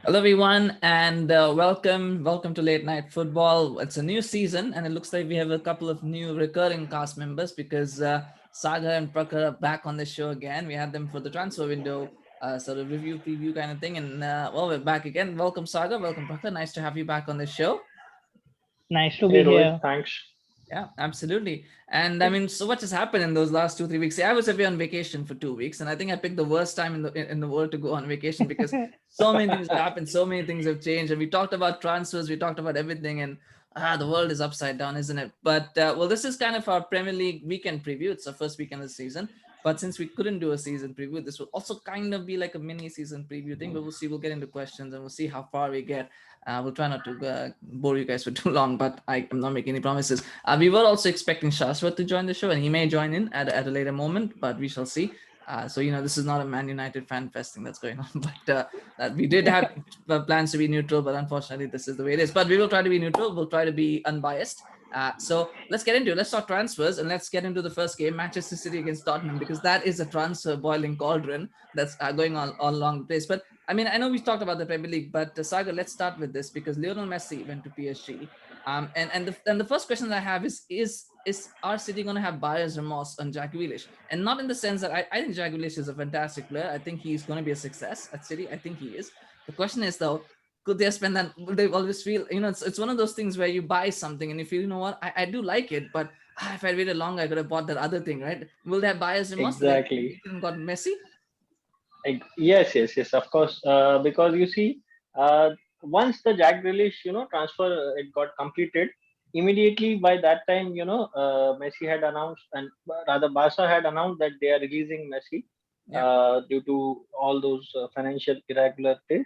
Hello, everyone, and welcome to Late Night Football. It's a new season, and it looks like we have a couple of new recurring cast members because Saga and Prakhar are back on the show again. We had them for the transfer window sort of review preview kind of thing, and well, we're back again. Welcome, Saga. Welcome, Prakhar. Nice to have you back on the show. Nice to Hey be Rohit, here. thanks. Yeah, absolutely. And I mean, so what has happened in those last 2 3 weeks? See, I was away on vacation for 2 weeks, and I think I picked the worst time in the world to go on vacation because so many things have happened, so many things have changed, and we talked about transfers, we talked about everything, and the world is upside down, isn't it? But well, this is kind of our Premier League weekend preview. It's the first weekend of the season, but since we couldn't do a season preview, this will also kind of be like a mini season preview thing. But we'll see. We'll get into questions and we'll see how far we get. We'll try not to bore you guys for too long, but I am not making any promises. We were also expecting Shashwat to join the show, and he may join in at a later moment, but we shall see. So this is not a Man United fan fest thing that's going on, but we did have plans to be neutral, but unfortunately, this is the way it is. But we will try to be neutral. We'll try to be unbiased. So let's get into it. Let's talk transfers and let's get into the first game, Manchester City against Tottenham, because that is a transfer boiling cauldron that's going on all along the place. But I mean, I know we talked about the Premier League, but Sagar, let's start with this because Lionel Messi went to PSG. And the first question that I have is our City going to have buyer's remorse on Jack Grealish? And not in the sense that I think Jack Grealish is a fantastic player. I think he's going to be a success at City. I think he is. The question is though, could they spend that? Will they always feel, it's one of those things where you buy something and you feel, you know what, I do like it, but if I waited longer, I could have bought that other thing, right? Will they have buyer's remorse? Will they have Exactly. waited and got Messi? Yes, yes, of course. Because you see, once the Jack Grealish, transfer it got completed, immediately by that time, Messi had announced, and rather Barca had announced that they are releasing Messi Yeah. due to all those financial irregularities.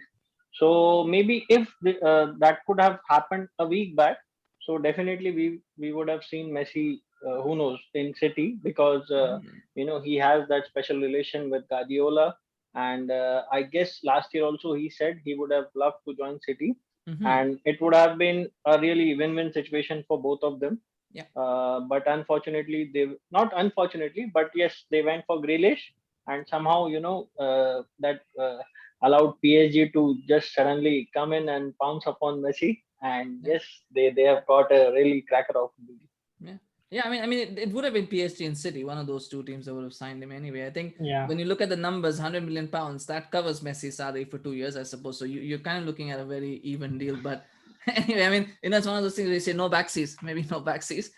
So maybe if that could have happened a week back, so definitely we would have seen Messi. Who knows in City because Mm. he has that special relation with Guardiola, and I guess last year also he said he would have loved to join City, Mm-hmm. and it would have been a really win-win situation for both of them. Yeah. But unfortunately, they not unfortunately, but yes, they went for Grealish, and somehow that allowed PSG to just suddenly come in and pounce upon Messi, and Yeah. yes, they have got a really cracker of a deal. Yeah. Yeah, I mean, it would have been PSG and City, one of those two teams that would have signed him anyway. I think Yeah. when you look at the numbers, £100 million, that covers Messi's salary for 2 years, I suppose. So you're kind of looking at a very even deal. But anyway, I mean, it's one of those things where you say no backseas, maybe no backseas.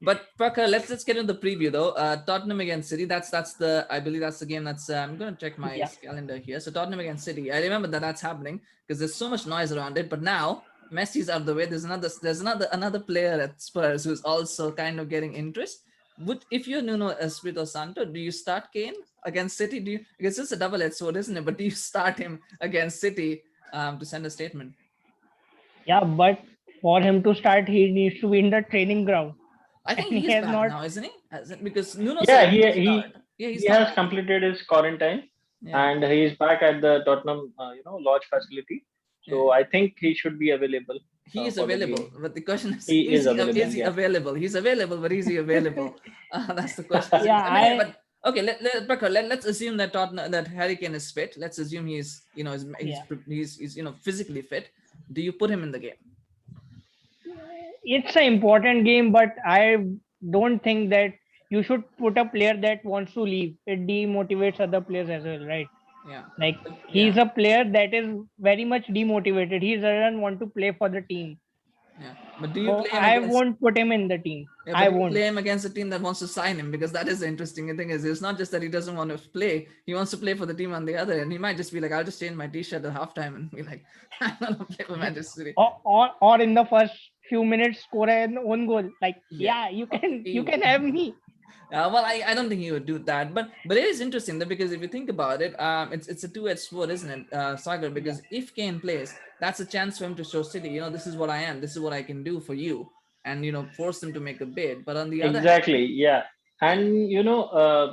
But Parker, let's get into the preview though. Tottenham against City. I believe that's the game. That's I'm gonna check my Yeah. calendar here. So Tottenham against City. I remember that's happening because there's so much noise around it. But now Messi's out of the way. There's another player at Spurs who's also kind of getting interest. Would if you're Nuno Espirito Santo, do you start Kane against City? Do you because it's a double-edged sword, isn't it? But do you start him against City to send a statement? Yeah, but for him to start, he needs to be in the training ground, I and think he he is has back not. now, isn't he? Because Nuno said Yeah, he's he going to he start. Yeah, he's he come has back. completed his quarantine, Yeah, and he is back at the Tottenham, lodge facility. yeah. So I think he should be available He is for the game. available, but the question He is available. is he Yeah. available? He's available, but is he available? That's the question. Yeah, I mean, I. but okay, let's assume that that Harry Kane is fit. Let's assume he's Yeah, he's physically fit. Do you put him in the game? it's an important game, but I don't think that you should put a player that wants to leave. It demotivates other players as well, right? Yeah, Like yeah, he's a player that is very much demotivated. He doesn't want to play for the team, yeah. But do you so play him I against? won't put him in the team. Yeah, but I do you won't. play him against a team that wants to sign him? Because that is the interesting thing. Is it's not just that he doesn't want to play; he wants to play for the team on the other end. He might just be like, "I'll just change my T-shirt at halftime and be like, I'm gonna play for Manchester City." Or in the first few minutes score an own goal. Like, Yeah. yeah, you can Ew. have me. Well, I don't think he would do that, but it is interesting that because if you think about it, it's a two-edged sword, isn't it, Sagar? Yeah. Because if Kane plays, that's a chance for him to show City, this is what I am, this is what I can do for you, and force them to make a bid. But on the other hand, Exactly. Yeah. yeah, And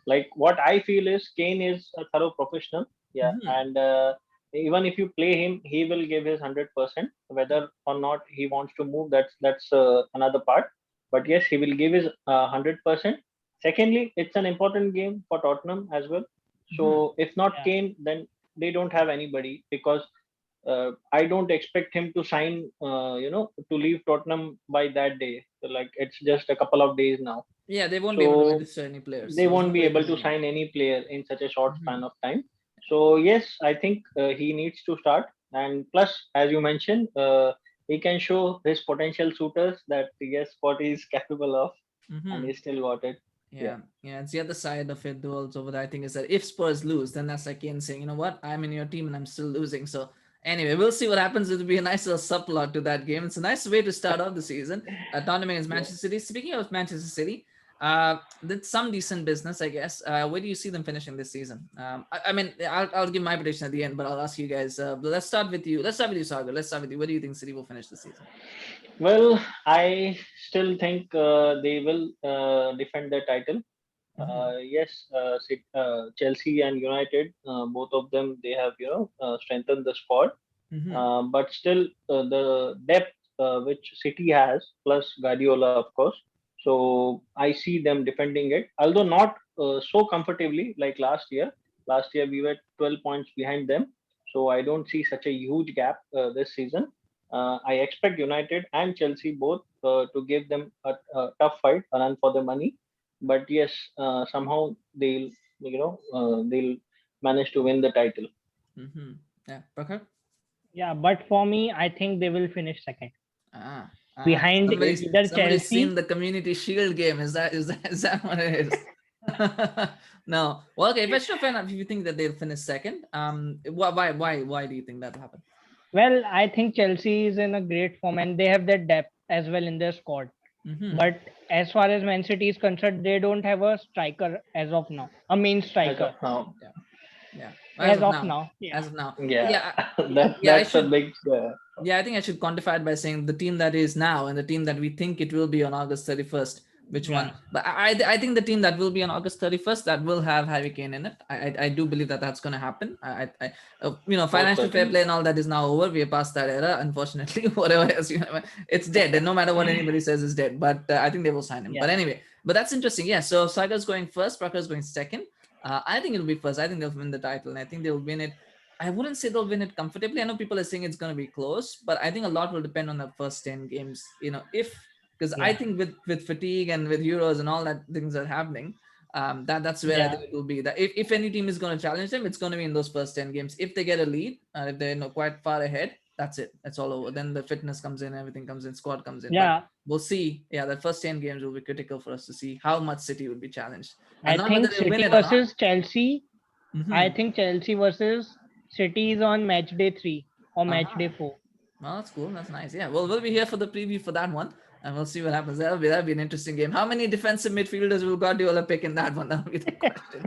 like what I feel is Kane is a thorough professional. Yeah. mhm, And even if you play him, he will give his 100%. Whether or not he wants to move, that's another part. But yes, he will give his 100%. Secondly, it's an important game for Tottenham as well. mhm, So if not Yeah. Kane, then they don't have anybody, because I don't expect him to sign, to leave Tottenham by that day. So, like, it's just a couple of days now. Yeah, they won't be able to So register any players. they So there's won't no be way able they'll to do sign any player in such a short that. span of time. So yes, I think he needs to start. And plus, as you mentioned, he can show his potential suitors that yes, what he is capable of, and Mm-hmm. he still got it. Yeah. Yeah, it's the other side of it though. Also, what I think is that if Spurs lose, then that's like Kane saying, you know what, I'm in your team and I'm still losing. So anyway, we'll see what happens. It'll be a nice little subplot to that game. It's a nice way to start off the season. Tottenham against Yeah. Manchester City. Speaking of Manchester City, did some decent business, I guess. Where do you see them finishing this season? I mean, I'll give my prediction at the end, but I'll ask you guys. But let's start with you. Let's start with you, Sagar. Let's start with you. Where do you think City will finish this season? Well, I still think they will defend their title. Mm-hmm. Yes, Chelsea and United, both of them, they have strengthened the squad. Mm-hmm. But still, the depth which City has, plus Guardiola, of course. So I see them defending it, although not so comfortably like last year. Last year we were 12 points behind them, so I don't see such a huge gap this season. I expect United and Chelsea both to give them a tough fight, a run for the money. But yes, somehow they'll manage to win the title. Mm-hmm. Yeah, Prakar? Yeah, but for me, I think they will finish second Ah, behind either somebody's seen Chelsea. the Community Shield game. Is that what it is? No. Well, okay. But sure, fair enough. If you think that they'll finish second, why do you think that'll happen? Well, I think Chelsea is in a great form and they have that depth as well in their squad. Mm-hmm. But as far as Man City is concerned, they don't have a striker as of now, a main As striker of now. Yeah. as of now. Yeah, As of now. Yeah, Yeah. Yeah. I that's a should. big. Yeah, I think I should quantify it by saying the team that is now and the team that we think it will be on August 31st. Which one? yeah, But I think the team that will be on August 31st that will have Harry Kane in it. I do believe that that's going to happen. Financial fair Certainly. play and all that is now over. We are past that era. Unfortunately, whatever else it's dead. And no matter what anybody says, it's dead. But I think they will sign him. yeah. But anyway, but that's interesting. Yeah. So Saga's going first. Prakar's going second. I think it'll be first. I think they'll win the title, and I think they'll win it. I wouldn't say they'll win it comfortably. I know people are saying it's going to be close, but I think a lot will depend on the first 10 games. If because I Yeah, think with fatigue and with Euros and all that things are happening, that's where I yeah, think it will be. That if any team is going to challenge them, it's going to be in those first 10 games. If they get a lead, if they're quite far ahead, that's it. That's all over. Then the fitness comes in, everything comes in, squad comes in. But yeah. we'll see. Yeah, the first 10 games will be critical for us to see how much City will be challenged. I And not whether think they win City it or not. versus Chelsea. I Mhm. think Chelsea versus City is on match day 3 or match Uh-huh. day 4. Well, that's cool. That's nice. Yeah. Well, we'll be here for the preview for that one, and we'll see what happens. That'll be an interesting game. How many defensive midfielders will Guardiola pick in that one? That'll be the question.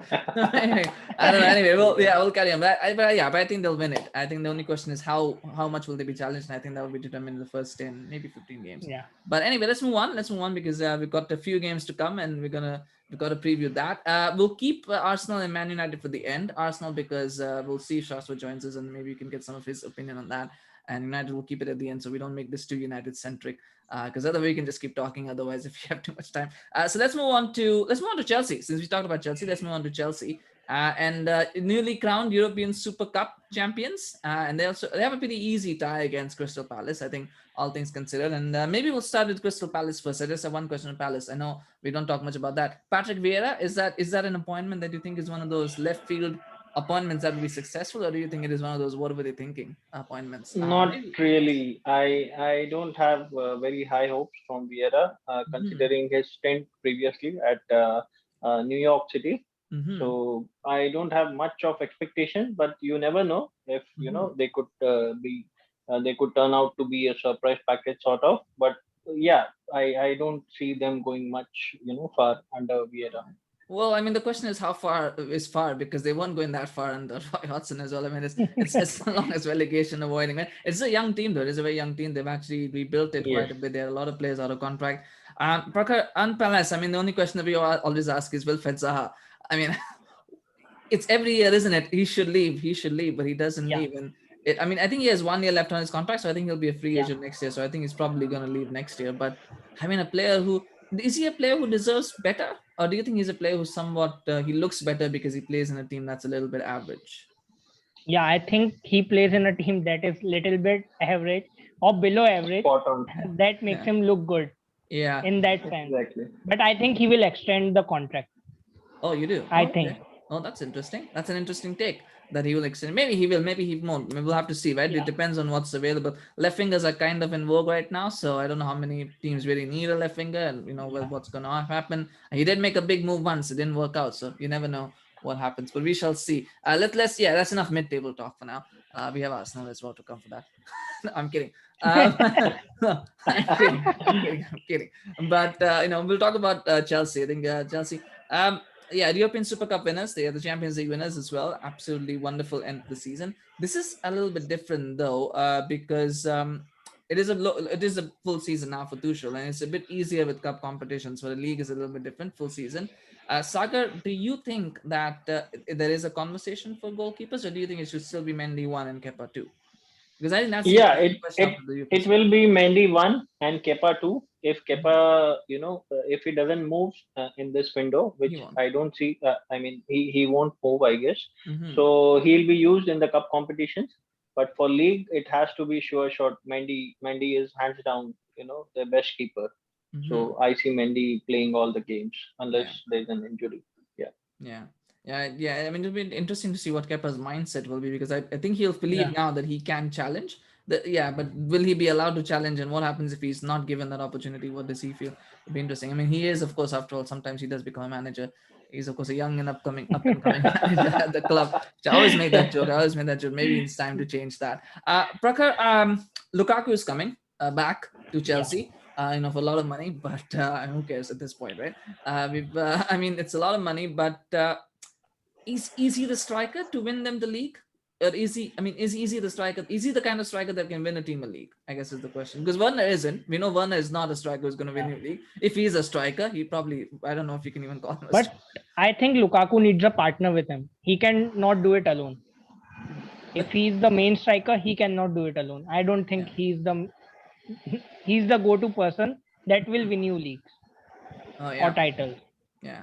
Anyway, I don't know. Anyway, we'll carry on. But I think they'll win it. I think the only question is how much will they be challenged, and I think that will be determined in the first 10, maybe 15 games. Yeah, But anyway, let's move on. Let's move on because we've got a few games to come, and we've got to preview that. We'll keep Arsenal and Man United for the end. Arsenal because we'll see if Shaswa joins us, and maybe you can get some of his opinion on that. And United will keep it at the end, so we don't make this too United centric. Because otherwise we can just keep talking. Otherwise, if you have too much time, so let's move on to Chelsea. Since we talked about Chelsea, let's move on to Chelsea. And newly crowned European Super Cup champions, and they have a pretty easy tie against Crystal Palace, I think, all things considered. And maybe we'll start with Crystal Palace first. I just have one question on Palace. I know we don't talk much about that. Patrick Vieira, is that an appointment that you think is one of those left field appointments that will be successful, or do you think it is one of those what were they thinking appointments? Not Maybe. really. I don't have very high hopes from Vieira, Mm-hmm. considering his stint previously at New York City. Mm-hmm. So I don't have much of expectation, but you never know if Mm-hmm. they could turn out to be a surprise package sort of. But yeah, I don't see them going much far under Vieira. Well, I mean, the question is how far is far because they weren't going that far under Roy Hodgson as well. I mean, it's as long as relegation avoiding it. It's a young team though. It's a very young team. They've actually rebuilt it Yes. quite a bit. There are a lot of players out of contract. Prakar and Palace. I mean, the only question that we always ask is Wilfred Zaha. I mean, it's every year, isn't it? He should leave. He should leave, but he doesn't yeah, leave. And I think he has 1 year left on his contract, so I think he'll be a free yeah. agent next year. So I think he's probably going to leave next year. But I mean, a player who is he a player who deserves better, or do you think he's a player who somewhat he looks better because he plays in a team that's a little bit average? Yeah, I think he plays in a team that is little bit average or below average. Spot on. That makes Yeah. him look good Yeah. in that sense. Exactly. But I think he will extend the contract. Oh, you do? I Oh, think. okay. Oh, that's interesting. That's an interesting take that he will extend. Maybe he will, maybe he won't. Maybe we'll have to see, right? Yeah. It depends on what's available. Left fingers are kind of in vogue right now, so I don't know how many teams really need a left finger and well, what's going to happen. He did make a big move once, it didn't work out, so you never know what happens, but we shall see. Yeah, that's enough mid-table talk for now. We have Arsenal as well to come for that. No, I'm kidding. No, I'm kidding. But we'll talk about Chelsea. I think Chelsea. Yeah, the European Super Cup winners. They are the Champions League winners as well. Absolutely wonderful end to the season. This is a little bit different though, because it is a full season now for Tuchel, and it's a bit easier with cup competitions. So the league is a little bit different, full season. Sagar, do you think that there is a conversation for goalkeepers, or do you think it should still be Mendy 1 and Kepa 2? Because I think that's the Yeah, question after the European it Super will be Mendy 1 and Kepa 2. If Kepa, if he doesn't move in this window, Cup. He which won. I don't see, I mean, he won't move, I guess. Mm-hmm. So he'll be used in the cup competitions. But for league, it has to be sure shot. Mendy is hands down, the best keeper. Mm-hmm. So I see Mendy playing all the games unless Yeah. there's an injury. Yeah. Yeah. Yeah. I mean, it'll be interesting to see what Kepa's mindset will be, because I think he'll believe Yeah. now that he can challenge. But will he be allowed to challenge? And what happens if he's not given that opportunity? What does he feel? It'll be interesting. I mean, he is, of course, after all, sometimes he does become a manager. He's, of course, a young and up and coming manager at the club. I always make that joke. Maybe it's time to change that. Prakhar, Lukaku is coming back to Chelsea. For a lot of money, but who cares at this point, right? I mean, it's a lot of money, but is he the striker to win them the league? Or is he? I mean, is he the striker? Is he the kind of striker that can win a team a league? I guess is the question. Because Werner isn't. We know Werner is not a striker who's going to win you a league. If he's a striker, he probably. I don't know if you can even call him. But I think Lukaku needs a partner with him. He cannot do it alone. If he's the main striker, he cannot do it alone. I don't think he's the go-to person that will win you leagues or titles. Yeah.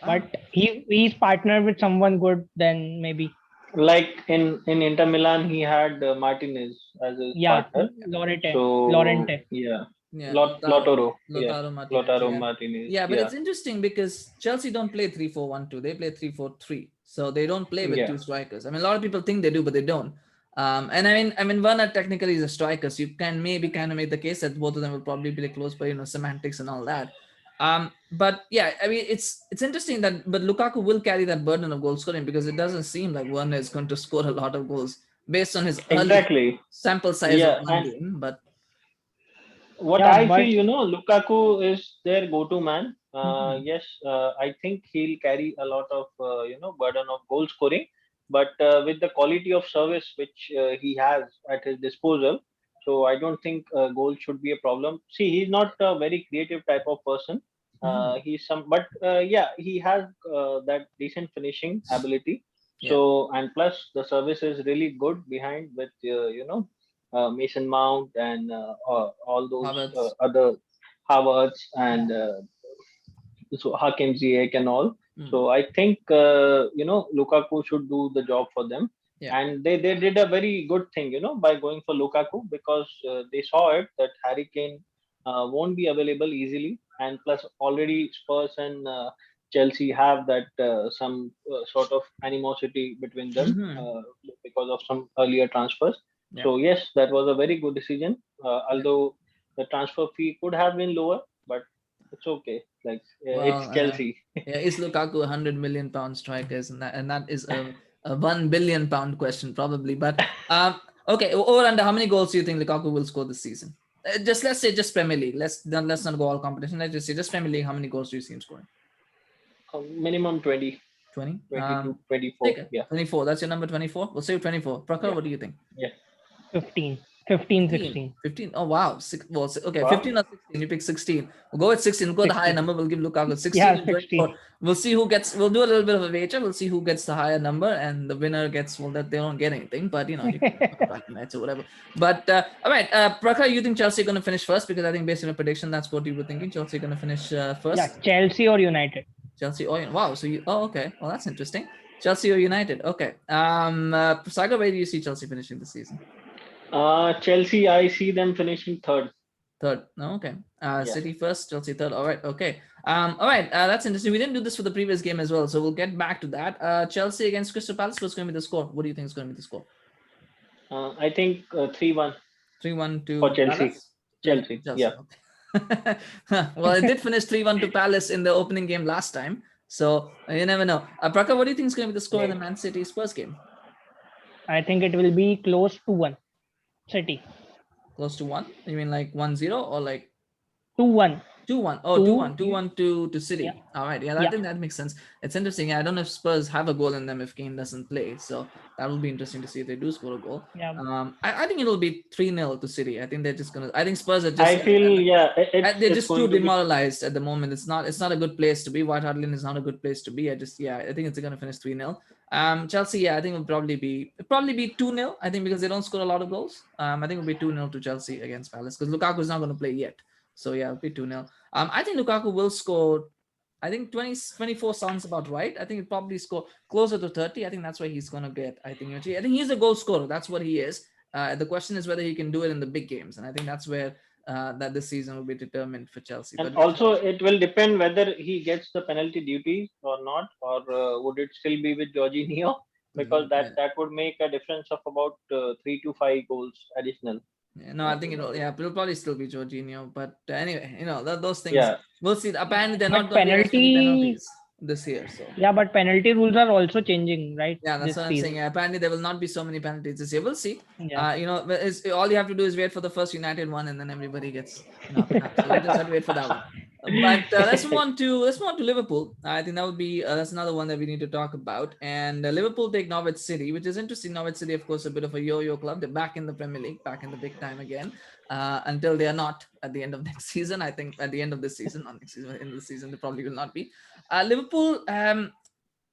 But he's partnered with someone good, then maybe. Like in Inter Milan, he had Martinez as his partner. Lorente. Yeah. Lautaro. Lautaro Martinez. Yeah, but it's interesting because Chelsea don't play 3-4-1-2. They play 3-4-3. So they don't play with two strikers. I mean, a lot of people think they do, but they don't. And I mean, Werner technically is a striker, so you can maybe kind of make the case that both of them will probably be close by semantics and all that. But yeah, I mean, it's interesting but Lukaku will carry that burden of goal scoring, because it doesn't seem like Werner is going to score a lot of goals based on his early sample size of one game. But what I feel, Lukaku is their go-to man. Yes, I think he'll carry a lot of burden of goal scoring, but with the quality of service which he has at his disposal, so I don't think goal should be a problem. See, he's not a very creative type of person. He has that decent finishing ability. So, and plus the service is really good behind with Mason Mount and all those other Havertz and so Hakim Ziyech and all. So I think Lukaku should do the job for them. And they did a very good thing, by going for Lukaku, because they saw it that Harry Kane won't be available easily, and plus already Spurs and Chelsea have that some sort of animosity between them because of some earlier transfers. So yes, that was a very good decision. Although the transfer fee could have been lower, but it's okay. It's Chelsea. Is Lukaku £100 million strikers, and that is a £1 billion question probably. But okay, over under how many goals do you think Lukaku will score this season? Let's say Premier League. Let's not go all competition. Let's just say Premier League. How many goals do you see him scoring? Minimum 20. 20? 22, 24. Yeah. 24. That's your number 24? We'll say 24. Prakhar, what do you think? Yeah. 15, 16. 15. Oh, wow. Okay, wow. 15 or 16. You pick 16. We'll go with 16. We'll go with the higher number. We'll give Lukaku 16. Yeah, 16. We'll see who gets, we'll do a little bit of a wager. We'll see who gets the higher number, and the winner gets, that they don't get anything, but you can match or whatever. But all right, Prakhar, you think Chelsea are going to finish first? Because I think based on your prediction, that's what you were thinking. Chelsea are going to finish first. Yeah, Chelsea or United. Chelsea or wow. So okay. Well, that's interesting. Chelsea or United? Okay. Sagar, where do you see Chelsea finishing the season? Chelsea, I see them finishing third. Third. No, okay. Yeah. City first, Chelsea third. All right. Okay. All right. That's interesting. We didn't do this for the previous game as well, so we'll get back to that. Chelsea against Crystal Palace. What's going to be the score? What do you think is going to be the score? I think 3-1 3-1 to for Chelsea. Palace. Chelsea. Yeah. Okay. Well, it did finish 3-1 to Palace in the opening game last time, so you never know. Praka, what do you think is going to be the score in the Man City Spurs game? I think it will be close to 1. City. Close to 1? You mean like 1-0 or like 2-1. 2-1? Oh, 2-1. 2-1 to City. Yeah. All right. Yeah, I think that makes sense. It's interesting. I don't know if Spurs have a goal in them if Kane doesn't play. So that will be interesting to see if they do score a goal. Yeah. I think it'll be 3-0 to City. I think they're just gonna. I think Spurs are just. I feel they're just too going to be demoralized at the moment. It's not a good place to be. White Hart Lane is not a good place to be. I think it's gonna finish 3-0. Chelsea, I think it'll probably be 2-0. I think because they don't score a lot of goals. I think it'll be 2-0 to Chelsea against Palace because Lukaku is not going to play yet. So yeah, it'll be 2-0. I think Lukaku will score. I think 24 sounds about right. I think he'll probably score closer to 30. I think that's where he's going to get. I think he's a goal scorer. That's what he is. The question is whether he can do it in the big games, and I think that's where that this season will be determined for Chelsea. And also, it will depend whether he gets the penalty duties or not, or would it still be with Jorginho? Because that would make a difference of about 3 to 5 goals additional. Yeah, no, I think it'll probably still be Jorginho. But anyway, those things we'll see. Apparently, they're not going to be penalties this year. So yeah, but penalty rules are also changing, right? Yeah, that's what I'm saying. Yeah, apparently, there will not be so many penalties this year. We'll see. Yeah. All you have to do is wait for the first United one, and then everybody gets. So we just have to wait for that one. But let's move on to Liverpool. I think that would be that's another one that we need to talk about. And Liverpool take Norwich City, which is interesting. Norwich City, of course, a bit of a yo-yo club. They're back in the Premier League, back in the big time again. Until they are not at the end of next season. I think at the end of this season, not next season, at the end of the season, they probably will not be. Liverpool.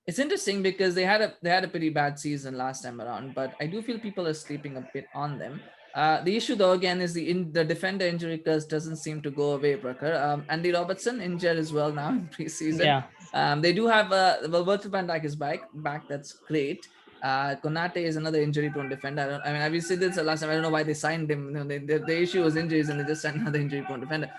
It's interesting because they had a pretty bad season last time around, but I do feel people are sleeping a bit on them. The issue though again is the defender injury curse doesn't seem to go away, Prakhar. Andy Robertson injured as well now in preseason. Yeah. They do have Virgil van Dijk is back. That's great. Konate is another injury-prone defender. We said this last time. I don't know why they signed him. The issue was injuries, and they just signed another injury-prone defender.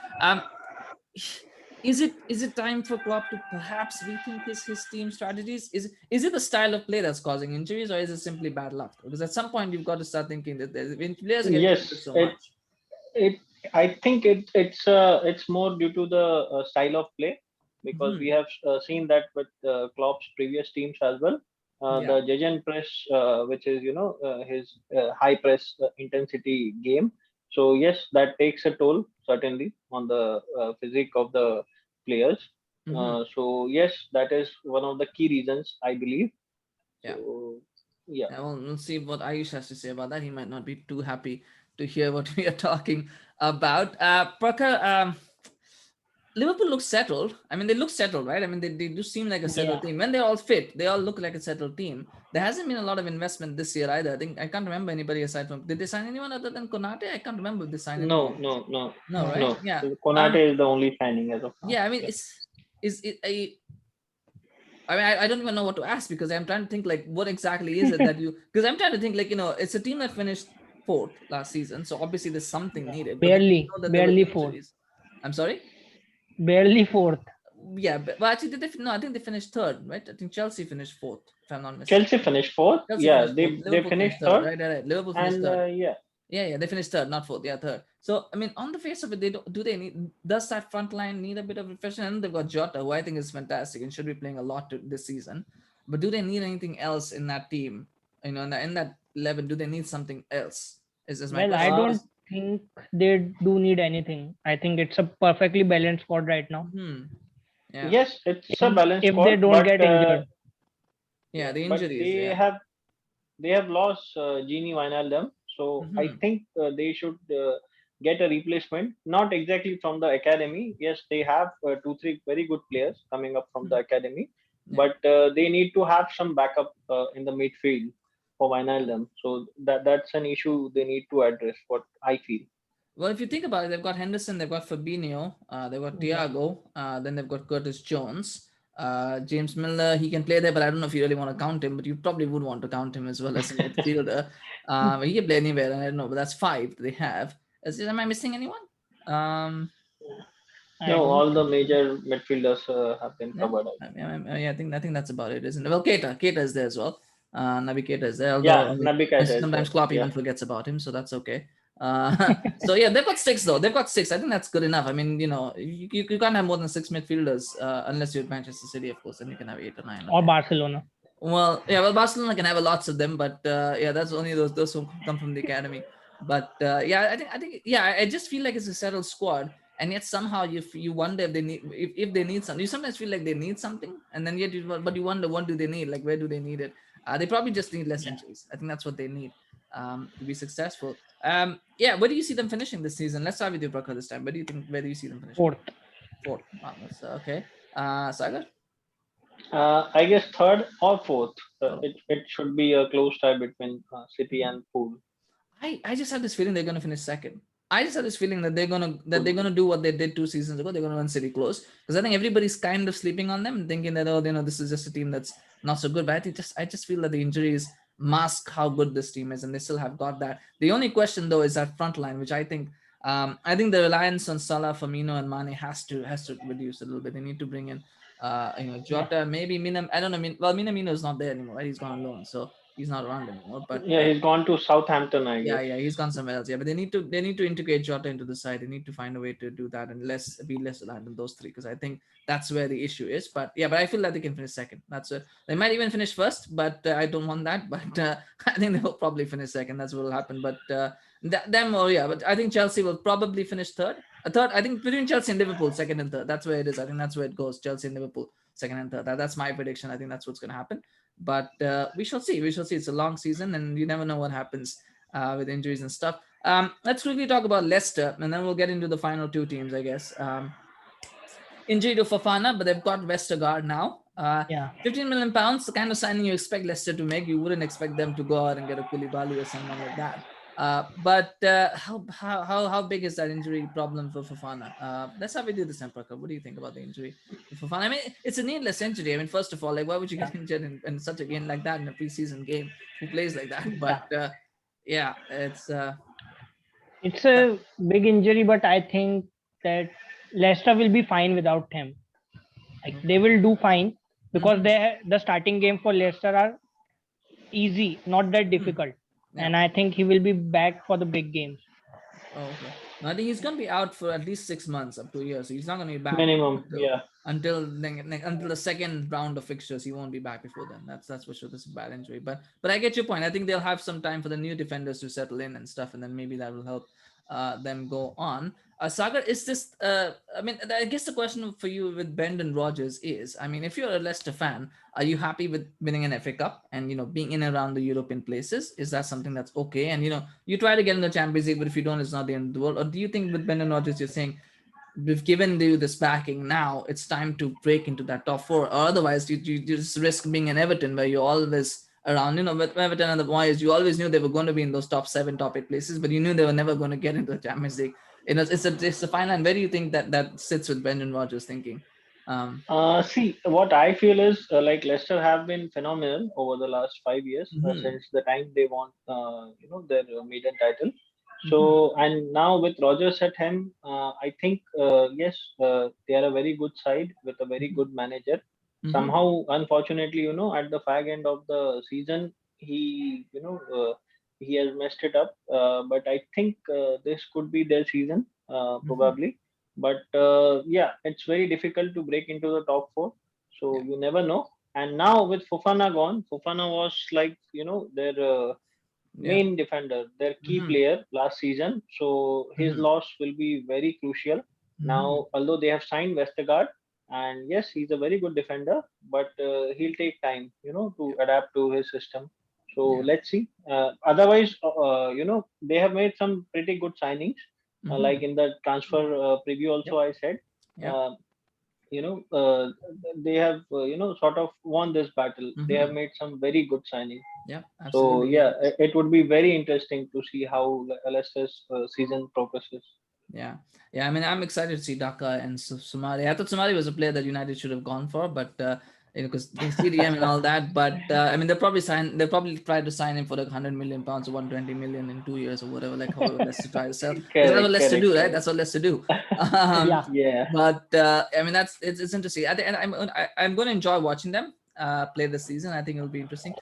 Is it time for Klopp to perhaps rethink his team strategies? Is it the style of play that's causing injuries, or is it simply bad luck? Because at some point you've got to start thinking that when players get injured so much. I think it's more due to the style of play, because we have seen that with Klopp's previous teams as well. The Gegenpress, which is his high press intensity game. So yes, that takes a toll certainly on the physique of the players. So yes, that is one of the key reasons, I believe. Yeah. So, Well, we'll see what Ayush has to say about that. He might not be too happy to hear what we are talking about. Prakhar, Liverpool looks settled. They look settled, right? They do seem like a settled team. When they're all fit, they all look like a settled team. There hasn't been a lot of investment this year either. I can't remember anybody aside from. Did they sign anyone other than Konate? I can't remember if they signed anyone. No, right? No. Yeah. Konate is the only signing as of now. Yeah, I don't even know what to ask, because I'm trying to think like what exactly is it that you, because I'm trying to think like, it's a team that finished 4th last season. So obviously there's something needed. Barely 4th. I'm sorry? Barely 4th. Yeah, but actually, I think they finished 3rd, right? I think Chelsea finished 4th, if I'm not mistaken. Chelsea finished 4th. They finished 3rd. Right. Liverpool finished 3rd. Yeah, they finished 3rd, not 4th. Yeah, 3rd. So on the face of it, does that front line need a bit of refreshment? And they've got Jota, who I think is fantastic and should be playing a lot this season. But do they need anything else in that team? In that 11, do they need something else? Is my question. I don't think they do need anything. I think it's a perfectly balanced squad right now. Yeah. Yes, it's a balanced if squad. They don't get injured. The injuries. They have lost Gini Wijnaldum, so I think they should get a replacement. Not exactly from the academy. Yes, they have 2-3 very good players coming up from the academy, but they need to have some backup in the midfield for Wijnaldum. So that's an issue they need to address, what I feel. Well, if you think about it, they've got Henderson, they've got Fabinho, they've got Thiago, then they've got Curtis Jones. James Milner, he can play there, but I don't know if you really want to count him, but you probably would want to count him as well as a midfielder. He can play anywhere, and I don't know, but that's 5 they have. Am I missing anyone? I No, don't all the think major midfielders have been Yeah, covered. yeah, I think that's about it, isn't it? Well, Keita is there as well. Naby Keita is there, Yeah, although Naby Keita is there. sometimes Klopp Yeah. even forgets about him, so that's okay. So yeah, they've got 6 though. They've got 6. I think that's good enough. I mean, you can't have more than 6 midfielders unless you're Manchester City, of course. Then you can have 8 or 9. or Okay. Barcelona. Well, yeah, Barcelona can have lots of them, but yeah, that's only those who come from the academy. But yeah, I think yeah, I just feel like it's a settled squad, and yet somehow you wonder if they need if they need something. You sometimes feel like they need something, and then yet but you wonder what do they need? Like where do they need it? They probably just need less injuries. I think that's what they need to be successful. Yeah, where do you see them finishing this season? Let's start with you, Prakar, this time. Where do you see them finishing? Fourth. Wow, that's okay. Sagar? I guess third or fourth. Oh. It should be a close tie between City and Pool. I just have this feeling they're going to finish second. I just have this feeling that they're gonna do what they did 2 seasons ago. They're gonna run City close because I think everybody's kind of sleeping on them, thinking that this is just a team that's not so good. But I just feel that the injuries mask how good this team is, and they still have got that. The only question though is that front line, which I think the reliance on Salah, Firmino, and Mane has to reduce a little bit. They need to bring in Jota, maybe Mina. I don't know. Minamino is not there anymore, right? He's gone on loan, so he's not around anymore. But Yeah, he's gone to Southampton, I guess. yeah, he's gone somewhere else. Yeah, but they need to integrate Jota into the side. They need to find a way to do that and be less reliant on those 3 because I think that's where the issue is. But yeah, but I feel that they can finish second. They might even finish first, but I don't want that. But I think they will probably finish second. That's what will happen. But but I think Chelsea will probably finish third. I think between Chelsea and Liverpool, second and third. That's where it is. I think that's where it goes. Chelsea and Liverpool, second and third. That's my prediction. I think that's what's going to happen. But we shall see. It's a long season, and you never know what happens with injuries and stuff. Let's quickly talk about Leicester, and then we'll get into the final 2 teams, I guess. Injury to Fofana, but they've got Vestergaard now. Yeah. 15 million pounds, the kind of signing you expect Leicester to make. You wouldn't expect them to go out and get a Koulibaly or someone like that. But how big is that injury problem for Fofana? Let's have we do this, Prakar. What do you think about the injury for Fofana? I mean, it's a needless injury. I mean, first of all, like why would you get injured in such a game like that in a preseason game? Who plays like that? But yeah, it's a big injury, but I think that Leicester will be fine without him. Like they will do fine because the starting game for Leicester are easy, not that difficult. Yeah. And I think he will be back for the big games. Oh, okay. No, I think he's going to be out for at least 6 months, up to a year. So he's not going to be back minimum. Until the second round of fixtures, he won't be back before then. That's for sure. This is a bad injury, but I get your point. I think they'll have some time for the new defenders to settle in and stuff, and then maybe that will help them go on. Sagar, is this? I guess the question for you with Brendan Rodgers is, I mean, if you're a Leicester fan, are you happy with winning an FA Cup and being in and around the European places? Is that something that's okay? And you try to get in the Champions League, but if you don't, it's not the end of the world. Or do you think with Brendan Rodgers, you're saying we've given you this backing now, it's time to break into that top 4, or otherwise you just risk being an Everton where you're always around, with Everton and the Boys, you always knew they were going to be in those top 7, top 8 places, but you knew they were never going to get into the Champions League. It's a fine line. Where do you think that sits with Brendan Rodgers thinking? See, what I feel is like Leicester have been phenomenal over the last 5 years since the time they won, their maiden title. So, and now with Rodgers at him, I think, yes, they are a very good side with a very good manager. Somehow, unfortunately, at the fag end of the season, he has messed it up. But I think this could be their season, probably. But yeah, it's very difficult to break into the top 4. So you never know. And now with Fofana gone, Fofana was like, their main defender, their key player last season. So his loss will be very crucial. Now, although they have signed Vestergaard, and yes, he's a very good defender, but he'll take time, to adapt to his system. So let's see. Otherwise, they have made some pretty good signings. Like in the transfer preview also, I said, they have, sort of won this battle. They have made some very good signings. Yeah, absolutely. So yeah, it would be very interesting to see how Leicester's season progresses. Yeah. Yeah. I mean, I'm excited to see Daka and Sumari. I thought Sumari was a player that United should have gone for, but because CDM and all that. But I mean, they'll probably try to sign him for like 100 million pounds or 120 million in 2 years or whatever, like however Leicester try to sell. Because that's what Correct, Leicester correct, do, right? correct. That's what Leicester do. Um, Yeah. Yeah. but I mean, it's interesting. I think, and I'm going to enjoy watching them play this season. I think it'll be interesting.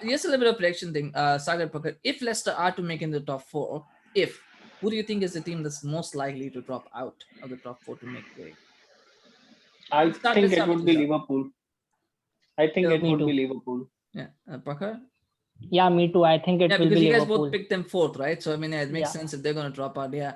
Here's a little bit of prediction thing. Sagar Prakat, if Leicester are to make in the top four, if who do you think is the team that's most likely to drop out of the top four to make way? I think Let's it start with would be yourself. Liverpool. I think it Me would be too. Liverpool. Yeah, Prakhar? Yeah, me too. I think it Yeah, will because be you guys both Liverpool. picked them fourth, right? So I mean, yeah, it makes Yeah. sense if they're going to drop out. Yeah,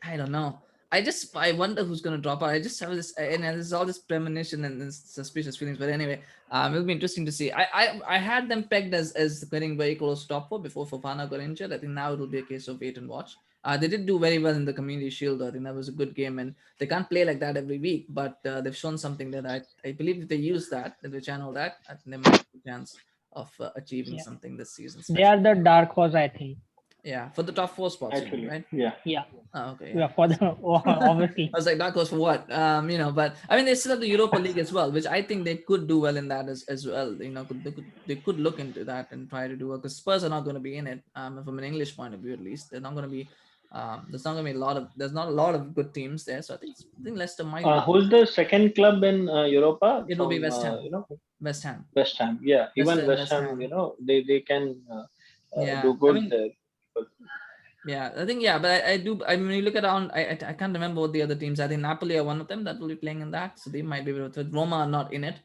I don't know. I wonder who's going to drop out. I just have this, and there's all this premonition and this suspicious feelings. But anyway, it'll be interesting to see. I had them pegged as getting very close to top four before Fofana got injured. I think now it'll be a case of wait and watch. They did do very well in the Community Shield. I think that was a good game, and they can't play like that every week. But they've shown something that I believe if they use that, if they channel that, I think they might have a chance of achieving Yeah. something this season, They are especially. the dark horse, I think. Yeah, for the top four spots, you mean, Actually, right? yeah. Yeah. Oh, okay, Yeah. yeah. For the obviously. I was like, that goes for what? But I mean, they still have the Europa League as well, which I think they could do well in that as well. They could look into that and try to do well because Spurs are not going to be in it. From an English point of view, at least, they're not going to be. There's not a lot of good teams there, so I think Leicester might look. Who's the second club in Europa It will be from West Ham. West Ham. West Ham? Yeah, Leicester even and West West Ham, Ham. they can Yeah, do I good mean, there. yeah, I think yeah, but I do. I mean, when you look around, I can't remember what the other teams. I think Napoli are one of them that will be playing in that, so they might be able to. Roma are not in it,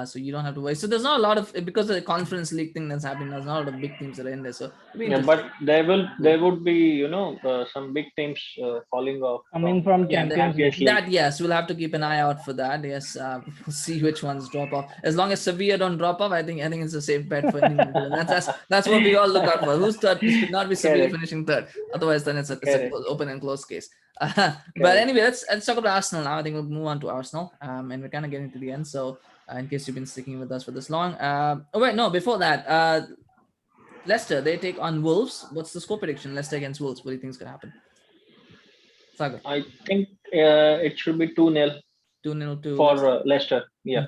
so you don't have to worry. So there's not a lot of because of the Conference League thing that's happening. There's not a lot of big teams that are in there, so it'll be Yeah, but interesting. there would be some big teams falling off Coming from from Yeah, Champions Champions League. League. that yes, we'll have to keep an eye out for that. Yes, we'll see which ones drop off. As long as Sevilla don't drop off, I think it's a safe bet for anyone to win. That's what we all look out for. Who's third? It should not be Sevilla Correct, finishing third. Otherwise, then it's a correct, open and close case. But correct. anyway, let's talk about Arsenal now. I think we'll move on to Arsenal. And we're kind of getting to the end. So in case you've been sticking with us for this long, oh wait, no, before that, Leicester they take on Wolves. What's the score prediction? Leicester against Wolves. What do you think is gonna happen? Sagar, I think it should be 2-0 2-0 to for Leicester. Leicester. Yeah.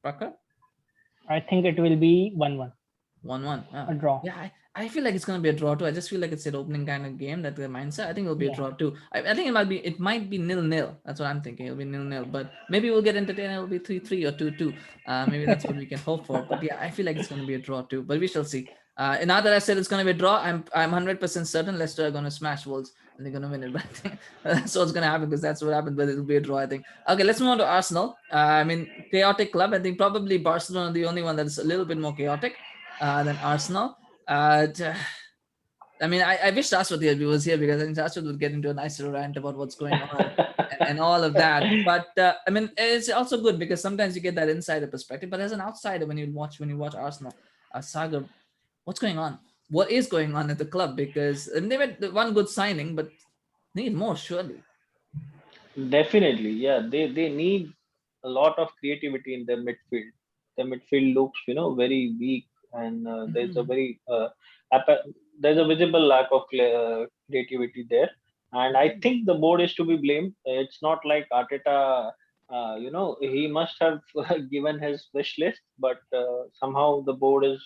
Parker? I think it will be 1-1. 1-1. A draw. Yeah, I feel like it's gonna be a draw too. I just feel like it's an opening kind of game that the mindset. I think it'll be a Yeah. draw too. I think it might be 0-0. That's what I'm thinking. It'll be 0-0. But maybe we'll get entertained. It'll be 3-3 or 2-2. Maybe that's what we can hope for. But yeah, I feel like it's gonna be a draw too. But we shall see. And now that I said it's gonna be a draw, I'm 100% certain Leicester are gonna smash Wolves and they're gonna win it. But I think that's what's gonna happen because that's what happened. But it'll be a draw, I think. Okay, let's move on to Arsenal. I mean, chaotic club. I think probably Barcelona are the only one that is a little bit more chaotic than Arsenal. I mean, I wish Shashwat was here because I think Shashwat would get into a nice little rant about what's going on and all of that. But I mean, it's also good because sometimes you get that insider perspective. But as an outsider, when you watch Arsenal, Sagar, what's going on? What is going on at the club? Because they made one good signing, but need more surely. Definitely, yeah. They need a lot of creativity in their midfield. The midfield looks, very weak, and there's a very there's a visible lack of creativity there. And I think the board is to be blamed. It's not like Arteta. He must have given his wish list, but somehow the board is,